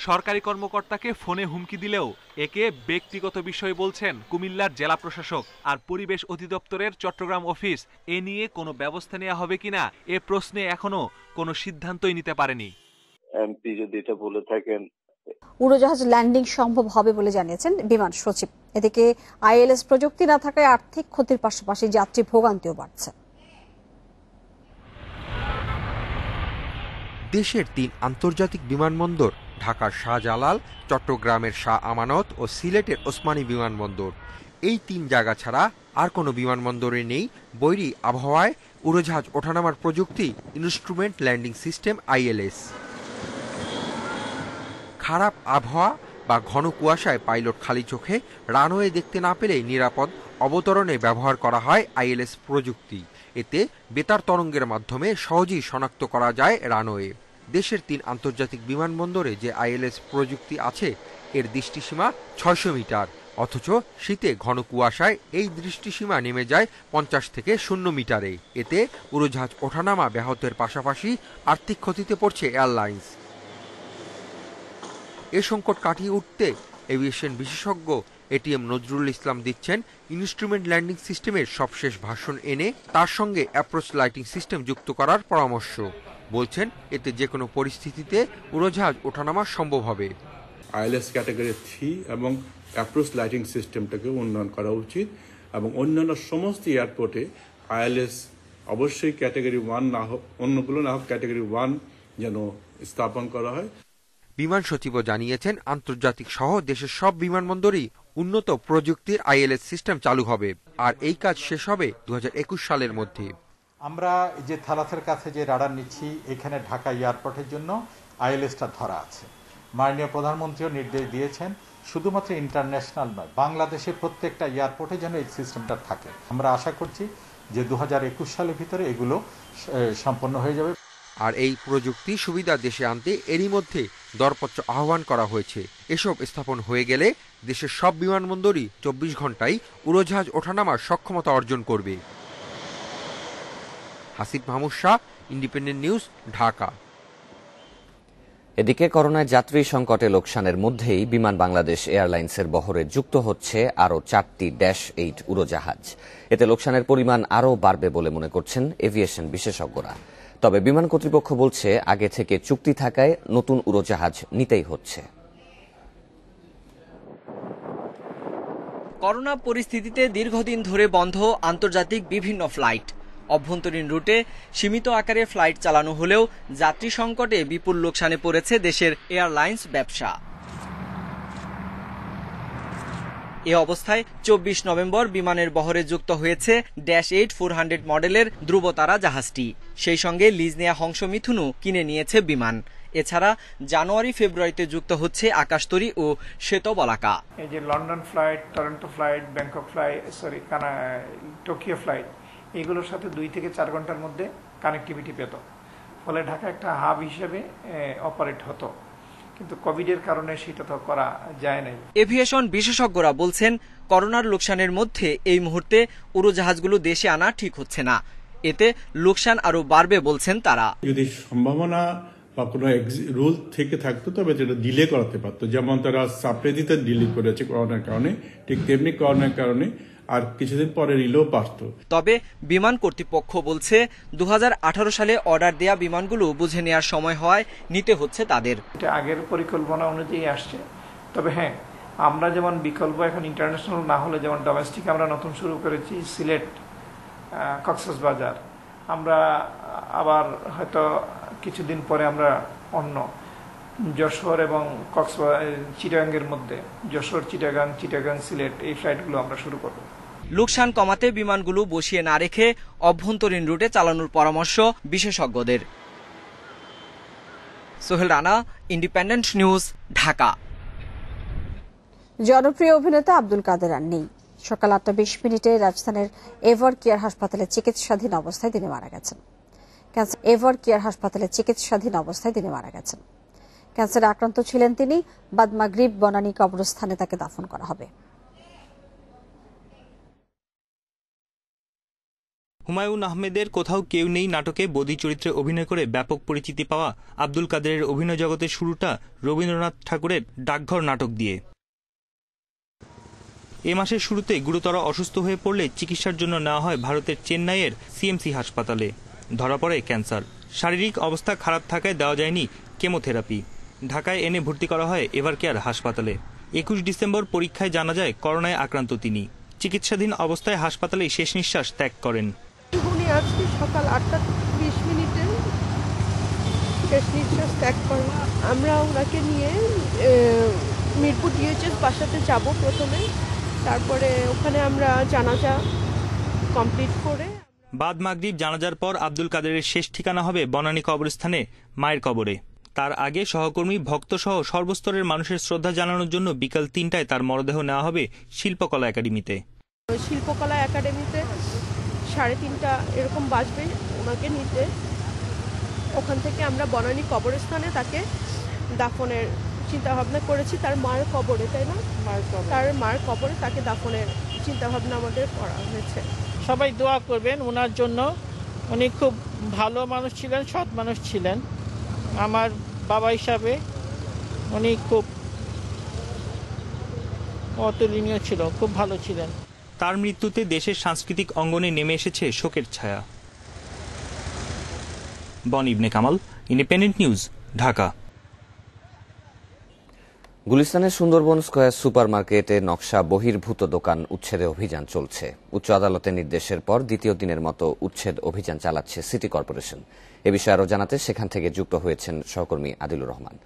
সরকারি কর্মকর্তাকে ফোনে হুমকি দিলেও একে ব্যক্তিগত বিষয় বলছেন কুমিল্লার জেলা প্রশাসক। আর পরিবেশ অধিদপ্তরের চট্টগ্রাম অফিস এ নিয়ে কোনো ব্যবস্থা নেওয়া হবে কিনা এ প্রশ্নে এখনো কোনো সিদ্ধান্তই নিতে পারেনি। এমপি যদি এটা বলে থাকেন, উড়োজাহাজ ল্যান্ডিং সম্ভব হবে বলে জানিয়েছেন বিমান সচিব। এদিকে আইএলএস প্রযুক্তি না থাকায় আর্থিক ক্ষতির পাশাপাশি যাত্রী ভোগান্তিও বাড়ছে। দেশের 3 আন্তর্জাতিক বিমানবন্দর, ঢাকার শাহজালাল, চট্টগ্রামের শাহ আমানত ও সিলেটের ওসমানী বিমানবন্দর, এই 3 জায়গা ছাড়া আর কোনো বিমানবন্দরে নেই বৈরী আবহাওয়ায় উড়োজাহাজ ওঠানামার প্রযুক্তি ইনস্ট্রুমেন্ট ল্যান্ডিং সিস্টেম আইএলএস। খারাপ আবহাওয়া বা ঘন কুয়াশায় পাইলট খালি চোখে রানওয়ে দেখতে না পেলেই নিরাপদ অবতরণে ব্যবহার করা হয় আইএলএস প্রযুক্তি। এতে বেতার তরঙ্গের মাধ্যমে সহজেই শনাক্ত করা যায় রানওয়ে। দেশের 3 আন্তর্জাতিক বিমানবন্দরে যে আইএলএস প্রযুক্তি আছে এর দৃষ্টিসীমা 600 মিটার, অথচ শীতে ঘন কুয়াশায় এই দৃষ্টিসীমা নেমে যায় 50 থেকে 0 মিটারে। এতে উড়োজাহাজ ওঠানামা ব্যাহতের পাশাপাশি আর্থিক ক্ষতিতে পড়ছে এয়ারলাইন্স। এ সংকট কাটিয়ে উঠতে এভিয়েশন বিশেষজ্ঞ এটিএম নজরুল ইসলাম দিচ্ছেন ইনস্ট্রুমেন্ট ল্যান্ডিং সিস্টেমের সবশেষ ভার্সন এনে তার সঙ্গে অ্যাপ্রোচ লাইটিং সিস্টেম যুক্ত করার পরামর্শ। বলছেন এতে যে কোনো পরিস্থিতিতে উড়োজাহাজ ওঠানামা সম্ভব হবে। আইএলএস ক্যাটাগরি 3 এবং অ্যাপ্রোচ লাইটিং সিস্টেমটাকে উন্নয়ন করা উচিত এবং অন্যান্য সমস্ত এয়ারপোর্টে আইএলএস অবশ্যই ক্যাটাগরি 1 না হোক, অন্যগুলো না হোক, ক্যাটাগরি 1 যেন স্থাপন করা হয়। বিমান সচিবও জানিয়েছেন আন্তর্জাতিক সহ দেশের সব বিমানবন্দরেই উন্নত প্রযুক্তির আইএলএস সিস্টেম চালু হবে, আর এই কাজ শেষ হবে 2021 সালের মধ্যে। আমরা যে থালাথের কাছে যে রাডার নিচ্ছি, এখানে ঢাকা এয়ারপোর্টের জন্য আইএলএসটা ধরা আছে। মাননীয় প্রধানমন্ত্রীও নির্দেশ দিয়েছেন শুধুমাত্র ইন্টারন্যাশনাল নয়, বাংলাদেশের প্রত্যেকটা এয়ারপোর্টে যেন এই সিস্টেমটা থাকে। আমরা আশা করছি যে 2021 সালের ভিতরে এগুলো সম্পন্ন হয়ে যাবে। আর এই প্রযুক্তি সুবিধা দেশে আনতে এরই মধ্যে দরপত্র আহ্বান করা হয়েছে। এসব স্থাপন হয়ে গেলে দেশের সব বিমানবন্দরই 24 ঘন্টায় উড়োজাহাজ ওঠানামার সক্ষমতা অর্জন করবে। Hasib Mahmud Shah, independent news, Dhaka. এদিকে করোনায় যাত্রী সংকটে লোকসানের মধ্যেই বিমান বাংলাদেশ এয়ারলাইন্সের বহরে যুক্ত হচ্ছে আরও 4টি -8 উড়োজাহাজ। এতে লোকসানের পরিমাণ আরও বাড়বে বলে মনে করছেন এভিয়েশন বিশেষজ্ঞরা। তবে বিমান কর্তৃপক্ষ বলছে আগে থেকে চুক্তি থাকায় নতুন উড়োজাহাজ নিতেই হচ্ছে। করোনা পরিস্থিতিতে দীর্ঘদিন ধরে বন্ধ আন্তর্জাতিক বিভিন্ন ফ্লাইট। অভ্যন্তরীণ রুটে সীমিত আকারে ফ্লাইট চালানো হলেও যাত্রী সংকটে বিপুল লোকসানে পড়েছে দেশের এয়ারলাইন্স ব্যবসা। এ অবস্থায় 24 নভেম্বর বিমানের বহরে যুক্ত হয়েছে -8-400 মডেলের ধ্রুবতারা জাহাজটি। সেই সঙ্গে লিজ নেয়া হংস মিথুনও কিনে নিয়েছে বিমান। এছাড়া জানুয়ারি ফেব্রুয়ারিতে যুক্ত হচ্ছে আকাশতরী ও শ্বেতবলাকা। এই যে London flight, Toronto flight, Bangkok flight, Tokyo flight, এগুলোর সাথে 2 থেকে 4 ঘন্টার মধ্যে কানেক্টিভিটি পেত, ফলে ঢাকা একটা হাব হিসেবে অপারেট হতো। কিন্তু কোভিডের কারণে সেটা তো করা যায় নাই। এভিয়েশন বিশেষজ্ঞরা বলছেন, করোনার লোকসানের মধ্যে এই মুহূর্তে উড়োজাহাজগুলো দেশে আনা ঠিক হচ্ছে না, এতে লোকসান আরো বাড়বে বলছেন তারা। যদি সম্ভাবনা বা কোনো রুল থেকে থাকতো তবে সেটা ডিলে করাতে পারতো, যেমন তারা সাপ্রেদিতে ডিলে করেছে করোনার কারণে, ঠিক তেমনি করোনার কারণে আর কিছুদিন পরে রিলেও পারতো। তবে বিমান কর্তৃপক্ষ বলছে 2018 সালে অর্ডার দেয়া বিমানগুলো বুঝে নেওয়ার সময় হওয়ায় নিতে হচ্ছে তাদের। এটা আগের পরিকল্পনা অনুযায়ী আসছে, তবে হ্যাঁ আমরা যেমন বিকল্প এখন ইন্টারন্যাশনাল না হলে যেমন ডোমেস্টিক আমরা নতুন শুরু করেছি সিলেট, কক্সবাজার, আমরা আবার হয়তো কিছুদিন পরে আমরা অন্য যশোর এবং চিটাগাংয়ের মধ্যে যশোর, চিটাগাং, সিলেট এই ফ্লাইটগুলো আমরা শুরু করব। লোকসান কমাতে বিমানগুলো বসিয়ে না রেখে অভ্যন্তরীণ রুটে চালানোর পরামর্শ বিশেষজ্ঞদের। Sohel Rana, independent news, Dhaka. জনপ্রিয় অভিনেতা আব্দুল কাদের আর নেই। সকাল 8:20 রাজধানীর এভার কেয়ার হাসপাতালে চিকিৎসাধীন অবস্থায় তিনি মারা গেছেন। ক্যান্সারে আক্রান্ত ছিলেন তিনি। বাদ মাগরিব বনানী কবরস্থানে তাকে দাফন করা হবে। হুমায়ুন আহমেদের কোথাও কেউ নেই নাটকে বদি চরিত্রে অভিনয় করে ব্যাপক পরিচিতি পাওয়া আব্দুল কাদেরের অভিনয় জগতের শুরুটা রবীন্দ্রনাথ ঠাকুরের ডাকঘর নাটক দিয়ে। এ মাসের শুরুতে গুরুতর অসুস্থ হয়ে পড়লে চিকিৎসার জন্য নেওয়া হয় ভারতের চেন্নাইয়ের সিএমসি হাসপাতালে। ধরা পড়ে ক্যান্সার। শারীরিক অবস্থা খারাপ থাকায় দেওয়া যায়নি কেমোথেরাপি। ঢাকায় এনে ভর্তি করা হয় এভার কেয়ার হাসপাতালে। 21 ডিসেম্বর পরীক্ষায় জানা যায় করোনায় আক্রান্ত তিনি। চিকিৎসাধীন অবস্থায় হাসপাতালে শেষ নিঃশ্বাস ত্যাগ করেন। উনি আজকে সকাল 8:20 শেষ নিঃশ্বাস ত্যাগ করেন। আমরা ওনাকে নিয়ে মিরপুর ডিএইচএস বাসাতে যাব প্রথমে, তারপরে ওখানে আমরা জানাজা কমপ্লিট করে বাদ মাগরিব জানাজার পর আব্দুল কাদেরের শেষ ঠিকানা হবে বনানী কবরস্থানে মায়ের কবরে। তার আগে সহকর্মী, ভক্তসহ সর্বস্তরের মানুষের শ্রদ্ধা জানানোর জন্য বিকাল 3টায় তার মরদেহ নেওয়া হবে শিল্পকলা একাডেমিতে। 3:30 এরকম বাজবে ওনাকে নিতে। ওখান থেকে আমরা বনানী কবরস্থানে তাকে দাফনের চিন্তা ভাবনা করেছি, তার মায়ের কবরে, তাই না? তার মায়ের কবরে তাকে দাফনের চিন্তা ভাবনা আমাদের করা হয়েছে। সবাই দোয়া করবেন ওনার জন্য। উনি খুব ভালো মানুষ ছিলেন, সৎ মানুষ ছিলেন। আমার বাবা হিসাবে উনি খুব অতুলনীয় ছিল, খুব ভালো ছিলেন। তার মৃত্যুতে দেশের সাংস্কৃতিক অঙ্গনে নেমে এসেছে শোকের ছায়া। Bon Ibne Kamal, independent news, Dhaka. গুলিস্তানের সুন্দরবন স্কয়ার সুপার মার্কেটে নকশা বহির্ভূত দোকান উচ্ছেদে অভিযান চলছে। উচ্চ আদালতের নির্দেশের পর দ্বিতীয় দিনের মতো উচ্ছেদ অভিযান চালাচ্ছে সিটি কর্পোরেশন। এ বিষয়ে আরও জানাতে সেখান থেকে যুক্ত হয়েছেন সহকর্মী আদিলুর রহমান।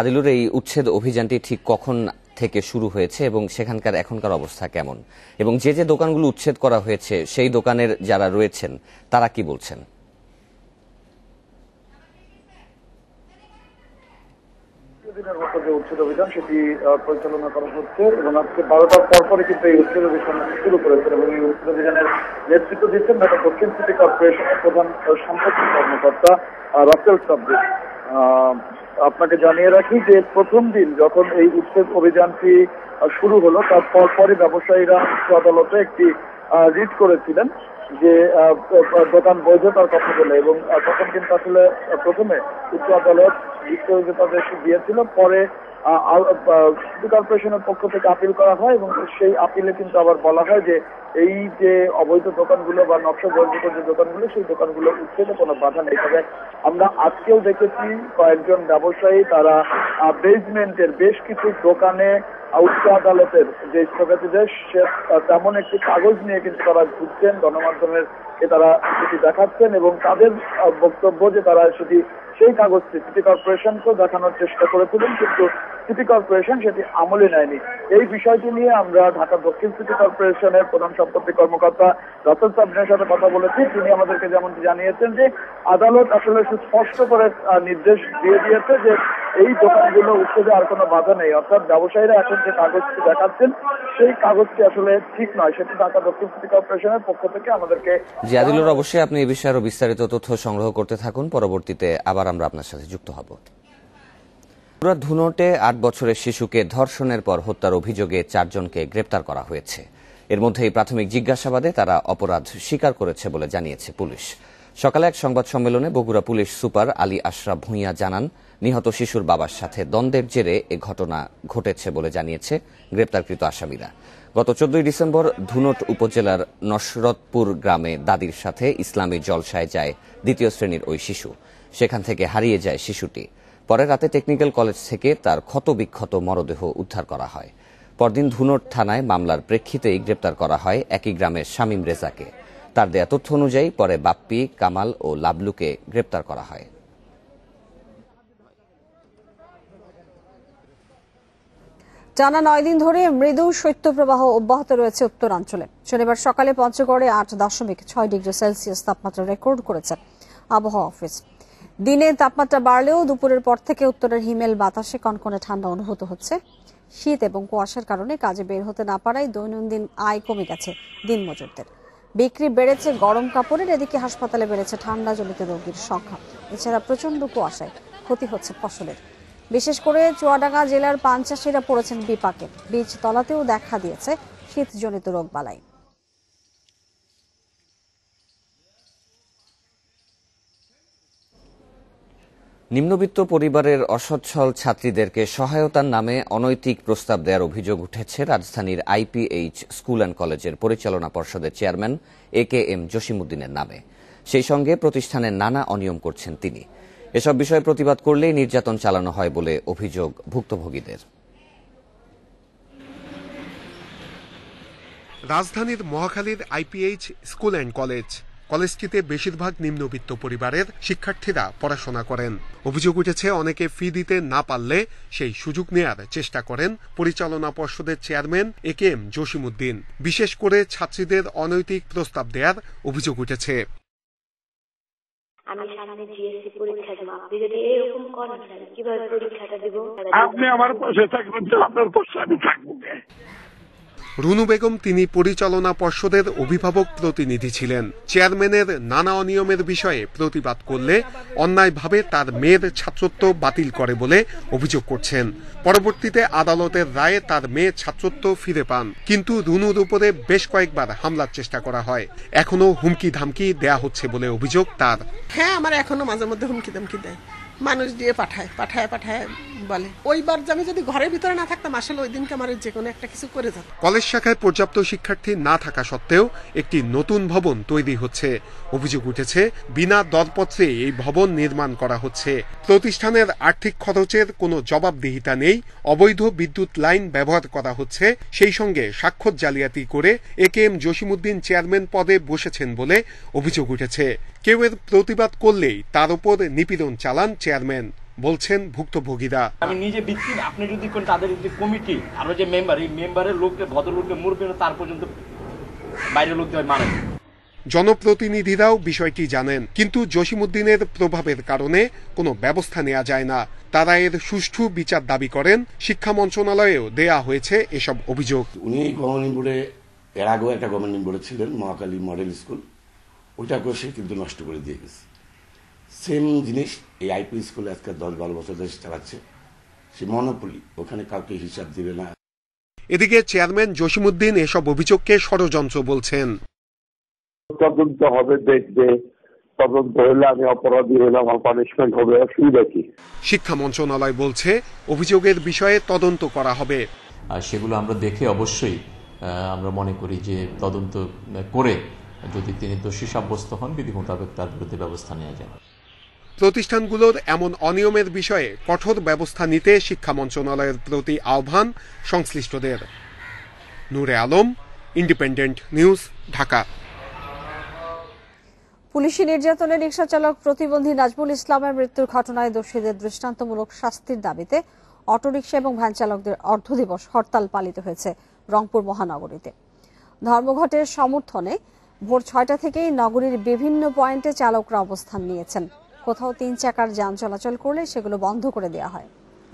আদিলুর, এই উচ্ছেদ অভিযানটি ঠিক কখন থেকে শুরু হয়েছে এবং সেখানকার এখনকার অবস্থা কেমন, এবং যে যে দোকানগুলো উচ্ছেদ করা হয়েছে সেই দোকানের যারা রয়েছেন তারা কি বলছেন? দিনের মতো যে উচ্ছেদ অভিযান সেটি পরিচালনা করা হচ্ছে এবং আজকে 12টার পরপরই কিন্তু এই উচ্ছেদ অভিযান শুরু করেছেন এবং এই উচ্ছেদ অভিযানের নেতৃত্ব দিচ্ছেন ঢাকা দক্ষিণ সিটি কর্পোরেশনের প্রধান সম্পত্তি কর্মকর্তা রাসেল সাব্বির। আপনাকে জানিয়ে রাখি যে প্রথম দিন যখন এই উচ্ছেদ অভিযানটি শুরু হলো তার পরপরই ব্যবসায়ীরা উচ্চ আদালতে একটি রিট করেছিলেন যে দোকান বৈধতার কথা বলে, এবং তখন কিন্তু আসলে প্রথমে উচ্চ আদালত স্থগিতাদেশ দিয়েছিল, পরে সিটি কর্পোরেশনের পক্ষ থেকে আপিল করা হয় এবং সেই আপিলে কিন্তু আবার বলা হয় যে এই যে অবৈধ দোকানগুলো বা নকশা বর্জিত যে দোকানগুলো সেই দোকানগুলো উচ্ছেদে কোনো বাধা নেই। তবে আমরা আজকেও দেখেছি কয়েকজন ব্যবসায়ী তারা বেসমেন্টের বেশ কিছু দোকানে উচ্চ আদালতের যে স্থগিতাদেশ তেমন একটি কাগজ নিয়ে কিন্তু তারা ঘুরছেন, গণমাধ্যমের তারা সেটি দেখাচ্ছেন এবং তাদের বক্তব্য যে তারা সেই কাগজটি সিটি কর্পোরেশনকেও দেখানোর চেষ্টা করেছিলেন, কিন্তু সিটি কর্পোরেশন সেটি আমলে নেয়নি। এই বিষয়টি নিয়ে আমরা ঢাকা দক্ষিণ সিটি কর্পোরেশনের প্রধান সম্পত্তি কর্মকর্তা রাসেল সাবরিনের সাথে কথা বলেছি। তিনি আমাদেরকে যেমনটি জানিয়েছেন যে আদালত আসলে সুস্পষ্ট করে নির্দেশ দিয়ে দিয়েছে যে এই দোকানগুলো উচ্ছেদে আর কোনো বাধা নেই, অর্থাৎ ব্যবসায়ীরা এখন যে কাগজটি দেখাচ্ছেন সেই কাগজটি আসলে ঠিক নয়। সেটি ঢাকা দক্ষিণ সিটি কর্পোরেশনের পক্ষ থেকে আমাদেরকে জিয়াদুলুর, অবশ্যই আপনি এই বিষয়ে আরো বিস্তারিত তথ্য সংগ্রহ করতে থাকুন, পরবর্তীতে আবার আমরা আপনার সাথে যুক্ত হব। ধুনটে ৮ বছরের শিশুকে ধর্ষণের পর হত্যার অভিযোগে ৪ জনকে গ্রেপ্তার করা হয়েছে। এর মধ্যেই প্রাথমিক জিজ্ঞাসাবাদে তারা অপরাধ স্বীকার করেছে বলে জানিয়েছে পুলিশ। সকালে এক সংবাদ সম্মেলনে বগুড়া পুলিশ সুপার আলী আশরাফ ভূঁইয়া জানান, নিহত শিশুর বাবার সাথে দ্বন্দ্বের জেরে এ ঘটনা ঘটেছে বলে জানিয়েছে গ্রেপ্তারকৃত আসামিরা। গত 14 ডিসেম্বর ধুনট উপজেলার নসরতপুর গ্রামে দাদির সাথে ইসলামী জলসায় যায় 2য় শ্রেণীর ওই শিশু। সেখান থেকে হারিয়ে যায় শিশুটি। পরে রাতে টেকনিক্যাল কলেজ থেকে তার ক্ষতবিক্ষত মরদেহ উদ্ধার করা হয়। পরদিন ধুনট থানায় মামলার প্রেক্ষিতেই গ্রেপ্তার করা হয় একই গ্রামের শামীম রেজাকে। তার দেয়া তথ্য অনুযায়ী পরে বাপ্পি, কামাল ও লাবলুকে গ্রেপ্তার করা হয়। টানা 9 দিন ধরে মৃদু শৈত্যপ্রবাহ অব্যাহত রয়েছে উত্তরাঞ্চলে। শনিবার সকালে পঞ্চগড়ে 8.6 ডিগ্রি সেলসিয়াস তাপমাত্রা রেকর্ড করেছে আবহাওয়া অফিস। দিনে তাপমাত্রা বাড়লেও দুপুরের পর থেকে উত্তরের হিমেল বাতাসে কনকনে ঠান্ডা অনুভূত হচ্ছে। শীত এবং কুয়াশার কারণে কাজে বের হতে না পারায় দৈনন্দিন আয় কমে গেছে দিনমজুরদের। বিক্রি বেড়েছে গরম কাপড়ের, এদিকে হাসপাতালে বেড়েছে ঠান্ডাজনিত রোগীর সংখ্যা। এছাড়া প্রচন্ড কুয়াশায় ক্ষতি হচ্ছে ফসলের। বিশেষ করে চুয়াডাঙ্গা জেলার পান চাষিরা পড়েছেন বিপাকে। বীজ তলাতেও দেখা দিয়েছে শীতজনিত রোগবালাই। নিম্নবিত্ত পরিবারের অসচ্ছল ছাত্রীদেরকে সহায়তার নামে অনৈতিক প্রস্তাব দেওয়ার অভিযোগ উঠেছে রাজধানীর IPH স্কুল অ্যান্ড কলেজের পরিচালনা পর্ষদের চেয়ারম্যান AKM জসিমউদ্দিনের নামে। সেই সঙ্গে প্রতিষ্ঠানের নানা অনিয়ম করছেন তিনি। এসব বিষয়ে প্রতিবাদ করলেই নির্যাতন চালানো হয় বলে অভিযোগ ভুক্তভোগীদের। রাজধানীর মহাখালীর IPH স্কুল অ্যান্ড কলেজটিতে বেশিরভাগ নিম্নবিত্ত পরিবারের শিক্ষার্থীরা পড়াশোনা করেন। অভিযোগ উঠেছে অনেকে ফি দিতে না পারলে সেই সুযোগ নেয়ার চেষ্টা করেন পরিচালনা পর্ষদের চেয়ারম্যান AKM জসিমউদ্দিন। বিশেষ করে ছাত্রীদের অনৈতিক প্রস্তাব দেওয়ার অভিযোগ উঠেছে। আমি সামনে জিএসসি পরীক্ষা দেব, আপনি যদি এরকম করেন কিভাবে পরীক্ষাটা দেব? আপনি আমার পাশে থাকবেন তো আপনার পাশে আমি থাকবো। রুনু বেগম তিনি পরিচালনা পর্ষদের অভিভাবক প্রতিনিধি ছিলেন। চেয়ারম্যানের নানা অনিয়মের বিষয়ে প্রতিবাদ করলে অন্যায়ভাবে তার মেয়ের ছাত্রত্ব বাতিল করে বলে অভিযোগ করছেন। পরবর্তীতে আদালতের রায়ে তার মেয়ে ছাত্রত্ব ফিরে পান, কিন্তু রুনুর উপরে বেশ কয়েকবার হামলার চেষ্টা করা হয়। এখনো হুমকি ধামকি দেয়া হচ্ছে বলে অভিযোগ তার। হ্যাঁ, আমার এখনো মাঝে মধ্যে হুমকি ধামকি দেয়, মানুষ দিয়ে পাঠায় বলে। ওইবার আমি যদি ঘরের ভিতরে না থাকতাম আসলে ওই দিনকে আমার যে কোনো একটা কিছু করে যেত। কলেজ শাখায় পর্যাপ্ত শিক্ষার্থী না থাকা সত্ত্বেও একটি নতুন ভবন তৈরি হচ্ছে। অভিযোগ উঠেছে বিনা দরপত্রে এই ভবন নির্মাণ করা হচ্ছে। প্রতিষ্ঠানের আর্থিক খরচের কোনো জবাবদিহিতা নেই, অবৈধ বিদ্যুৎ লাইন ব্যবহার করা হচ্ছে। সেই সঙ্গে স্বাক্ষর জালিয়াতি করে AKM জসিমউদ্দিন চেয়ারম্যান পদে বসেছেন বলে অভিযোগ উঠেছে। কেউ এর প্রতিবাদ করলেই তার উপর নিপীড়ন চালান চেয়ারম্যান, বলছেন ভুক্তভোগীরা। আমি নিজে বিচ্ছি, আপনি যদি তাদের যে কমিটি আমরা যে মেম্বার, এই মেম্বারের লোককে ভদ্রলোককে মরবে না তার পর্যন্ত বাইরের লোক মানে। জনপ্রতিনিধিরাও বিষয়টি জানেন, কিন্তু জসিমউদ্দিনের প্রভাবের কারণে কোনো ব্যবস্থা নেওয়া যায় না। তারা এর সুষ্ঠু বিচার দাবি করেন। শিক্ষা মন্ত্রণালয়েও দেয়া হয়েছে এসব অভিযোগ। উনি গভর্নমেন্ট বোর্ডে এর আগেও একটা গভর্নমেন্ট বোর্ডে ছিলেন, মহাখালী মডেল স্কুল, ওইটাকেও সে কিন্তু নষ্ট করে দিয়ে গেছে। সেম জিনিস এই IP স্কুলে আজকে 10-12 বছর দেশ চালাচ্ছে, সে মনোপলি, ওখানে কাউকে হিসাব দিবে না। এদিকে চেয়ারম্যান জসিমউদ্দিন এসব অভিযোগকে ষড়যন্ত্র বলছেন। তদন্ত হবে, দেখবে, তদন্ত হলে আমি অপরাধী হলে আমার পানিশমেন্ট হবে, অসুবিধা কি? শিক্ষা মন্ত্রণালয় বলছে অভিযোগের বিষয়ে তদন্ত করা হবে। আর সেগুলো আমরা দেখে অবশ্যই আমরা মনে করি যে তদন্ত করে যদি তিনি দোষী সাব্যস্ত হন বিধি মোতাবেক তার বিরুদ্ধে ব্যবস্থা নেওয়া যায়। প্রতিষ্ঠানগুলোর এমন অনিয়মের বিষয়ে কঠোর ব্যবস্থা নিতে শিক্ষা মন্ত্রণালয়ের প্রতি আহ্বান সংশ্লিষ্টদের। নূরে আলম, ইন্ডিপেন্ডেন্ট নিউজ, ঢাকা। পুলিশি নির্যাতনে রিকশা চালক প্রতিবন্ধী নাজমুল ইসলামের মৃত্যুর ঘটনায় দোষীদের দৃষ্টান্তমূলক শাস্তির দাবিতে অটোরিকশা এবং ভ্যান চালকদের অর্ধদিবস হরতাল পালিত হয়েছে রংপুর মহানগরীতে। ধর্মঘটের সমর্থনে ভোর ৬টা থেকেই নগরীর বিভিন্ন পয়েন্টে চালকরা অবস্থান নিয়েছেন। কোথাও ৩ চাকার যান চলাচল করলে সেগুলো বন্ধ করে দেওয়া হয়।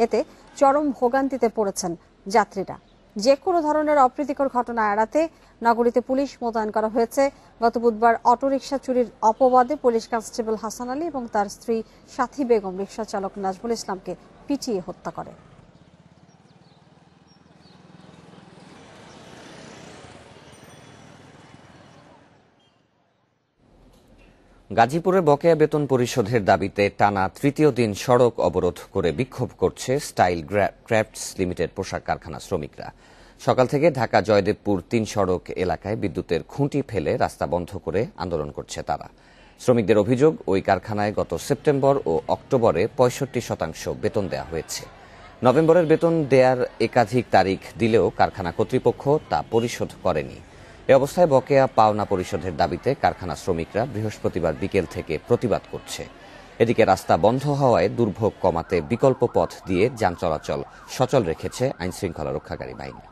এতে চরম ভোগান্তিতে পড়েছেন যাত্রীরা। যে কোনো ধরনের অপ্রীতিকর ঘটনা এড়াতে নগরীতে পুলিশ মোতায়েন করা হয়েছে। গত বুধবার অটোরিকশা চুরির অপবাদে পুলিশ কনস্টেবল হাসান আলী এবং তার স্ত্রী সাথী বেগম রিকশা চালক নাজমুল ইসলামকে পিটিয়ে হত্যা করে। গাজীপুরে বকেয়া বেতন পরিশোধের দাবিতে টানা তৃতীয় দিন সড়ক অবরোধ করে বিক্ষোভ করছে স্টাইল ক্রাফটস লিমিটেড পোশাক কারখানা শ্রমিকরা। সকাল থেকে ঢাকা জয়দেবপুর ৩ সড়ক এলাকায় বিদ্যুতের খুঁটি ফেলে রাস্তা বন্ধ করে আন্দোলন করছে তারা। শ্রমিকদের অভিযোগ, ওই কারখানায় গত সেপ্টেম্বর ও অক্টোবরে 65% বেতন দেওয়া হয়েছে। নভেম্বরের বেতন দেওয়ার একাধিক তারিখ দিলেও কারখানা কর্তৃপক্ষ তা পরিশোধ করেনি। এ অবস্থায় বকেয়া পাওনা পরিশোধের দাবিতে কারখানা শ্রমিকরা বৃহস্পতিবার বিকেল থেকে প্রতিবাদ করছে। এদিকে রাস্তা বন্ধ হওয়ায় দুর্ভোগ কমাতে বিকল্প পথ দিয়ে যান চলাচল সচল রেখেছে আইনশৃঙ্খলা রক্ষাকারী বাহিনী।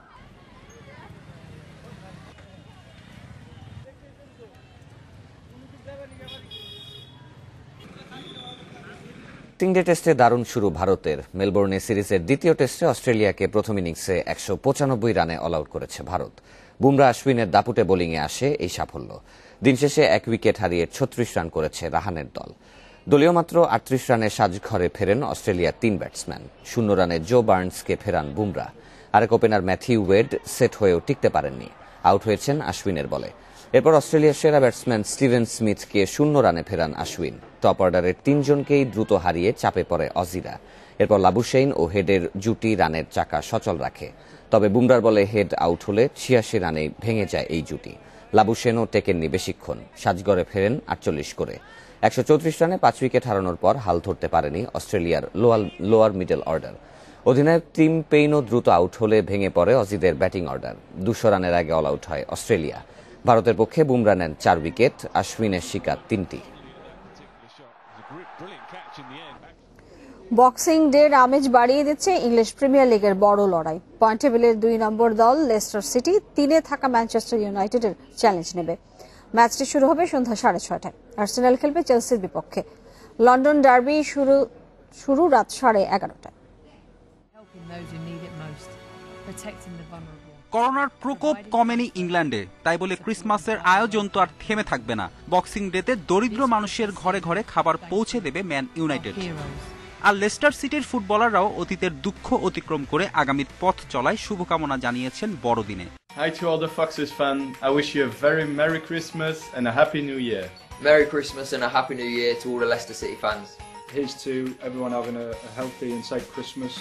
তিনটে টেস্টে দারুণ শুরু ভারতের। মেলবোর্নে সিরিজের দ্বিতীয় টেস্টে অস্ট্রেলিয়াকে প্রথম ইনিংসে 195 রানে অল আউট করেছে ভারত। বুমরা অশ্বিনের দাপুটে বোলিংয়ে আসে এই সাফল্য। দিন শেষে 1 উইকেট হারিয়ে 36 রান করেছে রাহানের দল। দলীয় মাত্র 38 রানে সাজঘরে ফেরেন অস্ট্রেলিয়ার 3 ব্যাটসম্যান। 0 রানে জো বার্নসকে ফেরান বুমরা। আরেক ওপেনার ম্যাথিউ ওয়েড সেট হয়েও টিকতে পারেননি, আউট হয়েছেন আশ্বিনের বলে। এরপর অস্ট্রেলিয়ার সেরা ব্যাটসম্যান স্টিভেন স্মিথকে 0 রানে ফেরান আশ্বিন। টপ অর্ডারের 3 জনকেই দ্রুত হারিয়ে চাপে পড়ে অজিরা। এরপর লাবুশেইন ও হেডের জুটি রানের চাকা সচল রাখে। তবে বুমরার বলে হেড আউট হলে 86 রানেই ভেঙে যায় এই জুটি। লাবুশেনও টেকেননি বেশিক্ষণ, সাজগড়ে ফেরেন 48 করে। 134 রানে 5 উইকেট হারানোর পর হাল ধরতে পারেনি অস্ট্রেলিয়ার লোয়ার মিডল অর্ডার। অধিনায়ক টিম পেইনও দ্রুত আউট হলে ভেঙে পড়ে অজিদের ব্যাটিং অর্ডার। 200 রানের আগে অল আউট হয় অস্ট্রেলিয়া। ভারতের পক্ষে বুমরা নেন 4 উইকেট, আশ্বিনের শিকার 3টি। বক্সিং ডের আমেজ বাড়িয়ে দিচ্ছে ইংলিশ প্রিমিয়ার লিগের বড় লড়াই। পয়েন্ট টেবিলের 2 নম্বর দল লেস্টার সিটি 3-এ থাকা ম্যানচেস্টার ইউনাইটেডের চ্যালেঞ্জ নেবে। ম্যাচটি শুরু হবে সন্ধ্যা 6:30টায়। আর্সেনাল খেলবে চেলসির বিপক্ষে। লন্ডন ডার্বি শুরু রাত 11:30টায়। করোনার প্রকোপ কমেনি ইংল্যান্ডে, তাই বলে ক্রিসমাসের আয়োজন তো আর থেমে থাকবে না। বক্সিং ডেতে দরিদ্র মানুষের ঘরে ঘরে খাবার পৌঁছে দেবে ম্যান ইউনাইটেড। আর লেস্টার সিটির ফুটবলাররাও অতীতের দুঃখ অতিক্রম করে আগামীর পথ চলায় শুভকামনা জানিয়েছেন বড়দিনে। Hi to all the Foxes fans. I wish you a very Merry Christmas and a Happy New Year. Merry Christmas and a Happy New Year to all the Leicester City fans. Here's to everyone having a healthy and safe Christmas.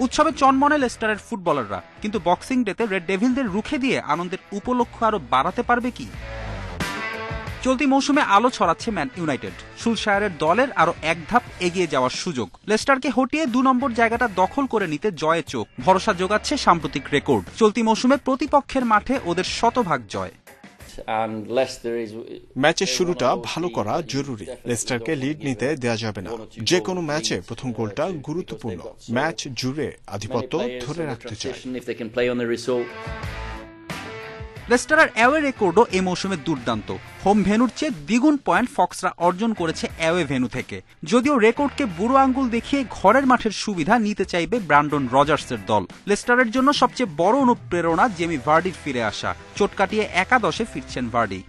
উৎসবে চনমনে লেস্টারের ফুটবলাররা, কিন্তু বক্সিং ডেতে রেড ডেভিলদের রুখে দিয়ে আনন্দের উপলক্ষ আরো বাড়াতে পারবে কি? চলতি মৌসুমে আলো ছড়াচ্ছে ম্যান ইউনাইটেড। সুলশায়ারের দলের আরো এক ধাপ এগিয়ে যাওয়ার সুযোগ। লেস্টারকে হটিয়ে 2 নম্বর জায়গাটা দখল করে নিতে জয়ে চোখ। ভরসা যোগাচ্ছে সাম্প্রতিক রেকর্ড। চলতি মৌসুমে প্রতিপক্ষের মাঠে ওদের শতভাগ জয়। ম্যাচের শুরুটা ভালো করা জরুরি। লেস্টারকে লিড নিতে দেয়া যাবে না। যে কোনো ম্যাচে প্রথম গোলটা গুরুত্বপূর্ণ। ম্যাচ জুড়ে আধিপত্য ধরে রাখতে চায়। লেস্টারের অ্যাওয়ে রেকর্ডও এই মৌসুমে দুর্দান্ত। হোম ভেন্যুর চেয়ে দ্বিগুণ পয়েন্ট ফক্সরা অর্জন করেছে অ্যাওয়ে ভেন্যু থেকে। যদিও রেকর্ডকে বুড়ো আঙ্গুল দেখিয়ে ঘরের মাঠের সুবিধা নিতে চাইবে ব্র্যান্ডন রজার্সের দল। লেস্টারের জন্য সবচেয়ে বড় অনুপ্রেরণা জেমি ভার্ডির ফিরে আসা। চোট কাটিয়ে একাদশে ফিরছেন ভার্ডি।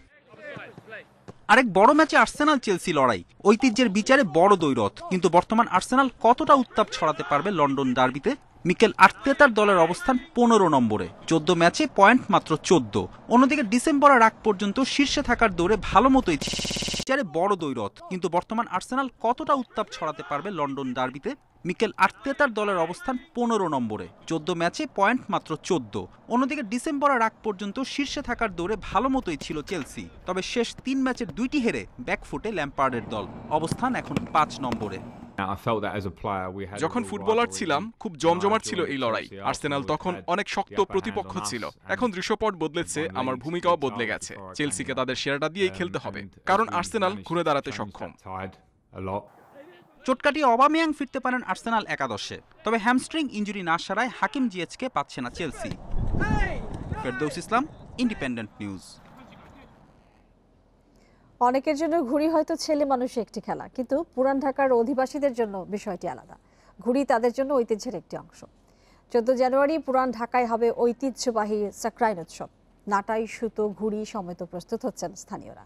আরেক বড় ম্যাচে আর্সেনাল চেলসি লড়াই। ঐতিহ্যের বিচারে বড় দ্বৈরথ, কিন্তু বর্তমান আর্সেনাল কতটা উত্তাপ ছড়াতে পারবে লন্ডন ডার্বিতে? মিকেল আর্তেতার দলের অবস্থান 15 নম্বরে, 14 ম্যাচে পয়েন্ট মাত্র 14। অন্যদিকে ডিসেম্বরের আগ পর্যন্ত শীর্ষে থাকার দৌড়ে ভালো মতোই বড় দ্বৈরথ। কিন্তু বর্তমান আর্সেনাল কতটা উত্তাপ ছড়াতে পারবে লন্ডন ডার্বিতে? মিকেল আর্তেতার দলের অবস্থান 15 নম্বরে, 14 ম্যাচে পয়েন্ট মাত্র 14। অন্যদিকে ডিসেম্বরের আগ পর্যন্ত শীর্ষে থাকার দৌড়ে ভালো মতোই ছিল চেলসি, তবে শেষ 3 ম্যাচের 2টি হেরে ব্যাকফুটে ল্যাম্পার্ডের দল, অবস্থান এখন 5 নম্বরে। যখন ফুটবলার ছিলাম খুব জমজমাট ছিল এই লড়াই। আর্সেনাল তখন অনেক শক্ত প্রতিপক্ষ ছিল। এখন দৃশ্যপট বদলেছে, আমার ভূমিকাও বদলে গেছে। চেলসিকে তাদের সেরাটা দিয়েই খেলতে হবে, কারণ আর্সেনাল ঘুরে দাঁড়াতে সক্ষম। চোট কাটিয়ে অবামেয়াং ফিরতে পারেন আর্সেনাল একাদশে, তবে হ্যামস্ট্রিং ইনজুরি না সারায় হাকিম জিএচকে পাচ্ছে না চেলসি। ফেরদৌস ইসলাম, ইন্ডিপেন্ডেন্ট নিউজ। অনেকের জন্য ঘুড়ি হয়তো ছেলে মানুষের একটি খেলা, কিন্তু পুরান ঢাকার অধিবাসীদের জন্য বিষয়টি আলাদা। ঘুড়ি তাদের জন্য ঐতিহ্যের একটি অংশ। 14 জানুয়ারি পুরান ঢাকায় হবে ঐতিহ্যবাহী সাকরাইন উৎসব। নাটাই, সুতো, ঘুড়ি সমেত প্রস্তুত হচ্ছেন স্থানীয়রা।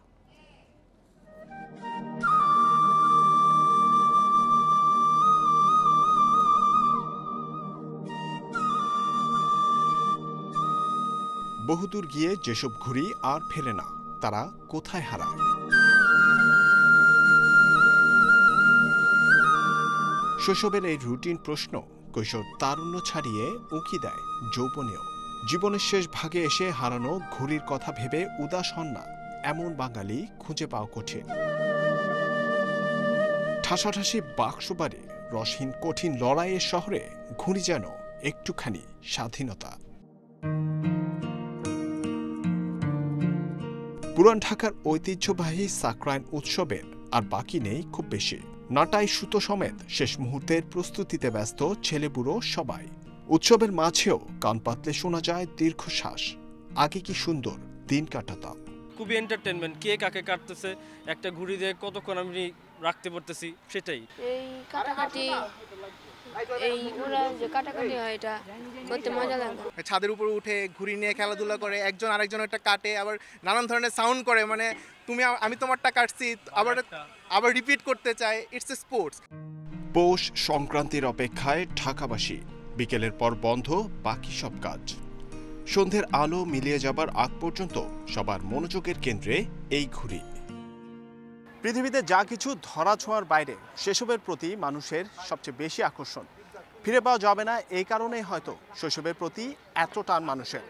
বহুদূর গিয়ে যেসব ঘুড়ি আর ফেরে না, তারা কোথায় হারায়? শৈশবের এই রুটিন প্রশ্ন কৈশোর তারুণ্য ছাড়িয়ে উঁকি দেয় যৌবনেও। জীবনের শেষ ভাগে এসে হারানো ঘুড়ির কথা ভেবে উদাস হন না এমন বাঙালি খুঁজে পাওয়া কঠিন। ঠাসাঠাসি বাক্সবাড়ি, রসহীন কঠিন লড়াইয়ের শহরে ঘুড়ি যেন একটুখানি স্বাধীনতা। পুরান ঢাকার ঐতিহ্যবাহী সাকরাইন উৎসবের আর বাকি নেই খুব বেশি। নাটাই, সুতো সমেত শেষ মুহূর্তের প্রস্তুতিতে ব্যস্ত ছেলেবুড়ো সবাই। উৎসবের মাঝেও কান পাতলে শোনা যায় দীর্ঘশ্বাস। আগে কি সুন্দর দিন কাটাতাম। খুবই এন্টারটেনমেন্ট, কে কাকে কাটতেছে, একটা ঘুড়ি দিয়ে কতক্ষণ আমি রাখতে পারতেছি, সেটাই। এই কাটাকাটি, এই ওরা যে কাটাকাটি হয়, এটা করতে মজা লাগে। ছাদের উপর উঠে ঘুড়ি নিয়ে খেলাধুলা করে, একজন আরেকজনেরটা কাটে, আবার নানান ধরনের সাউন্ড করে, মানে আমি তোমারটা কাটছি, আবার রিপিট করতে চাই। It's a sports. পৌষ সংক্রান্তির অপেক্ষায় ঢাকাবাসী। বিকেলের পর বন্ধ বাকি সব কাজ। সন্ধ্যের আলো মিলিয়ে যাবার আগ পর্যন্ত সবার মনোযোগের কেন্দ্রে এই ঘুড়ি। পৃথিবীতে যা কিছু ধরা ছোঁয়ার বাইরে, সেসবের প্রতি মানুষের সবচেয়ে বেশি আকর্ষণ। ফিরে পাওয়া যাবে না, এই কারণেই হয়তো শৈশবের প্রতি এত টান মানুষের।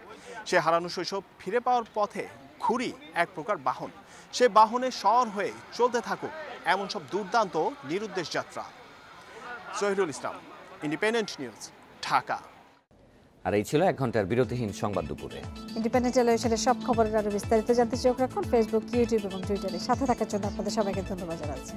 সে হারানো শৈশব ফিরে পাওয়ার পথে ঘুড়ি এক প্রকার বাহন। সে বাহনে সওয়ার হয়ে চলতে থাকুক এমন সব দুর্দান্ত নিরুদ্দেশ যাত্রা। জহিরুল ইসলাম, ইন্ডিপেন্ডেন্ট নিউজ, ঢাকা। আর এই ছিল 1 ঘন্টার বিরতিহীন সংবাদ দুপুরে। ইন্ডিপেন্ডেন্ট টেলিভিশনের সব খবরের আরো বিস্তারিত জানতে চোখ রাখুন ফেসবুক, ইউটিউব এবং টুইটারে। সাথে থাকার জন্য আপনাদের সবাইকে ধন্যবাদ জানাচ্ছি।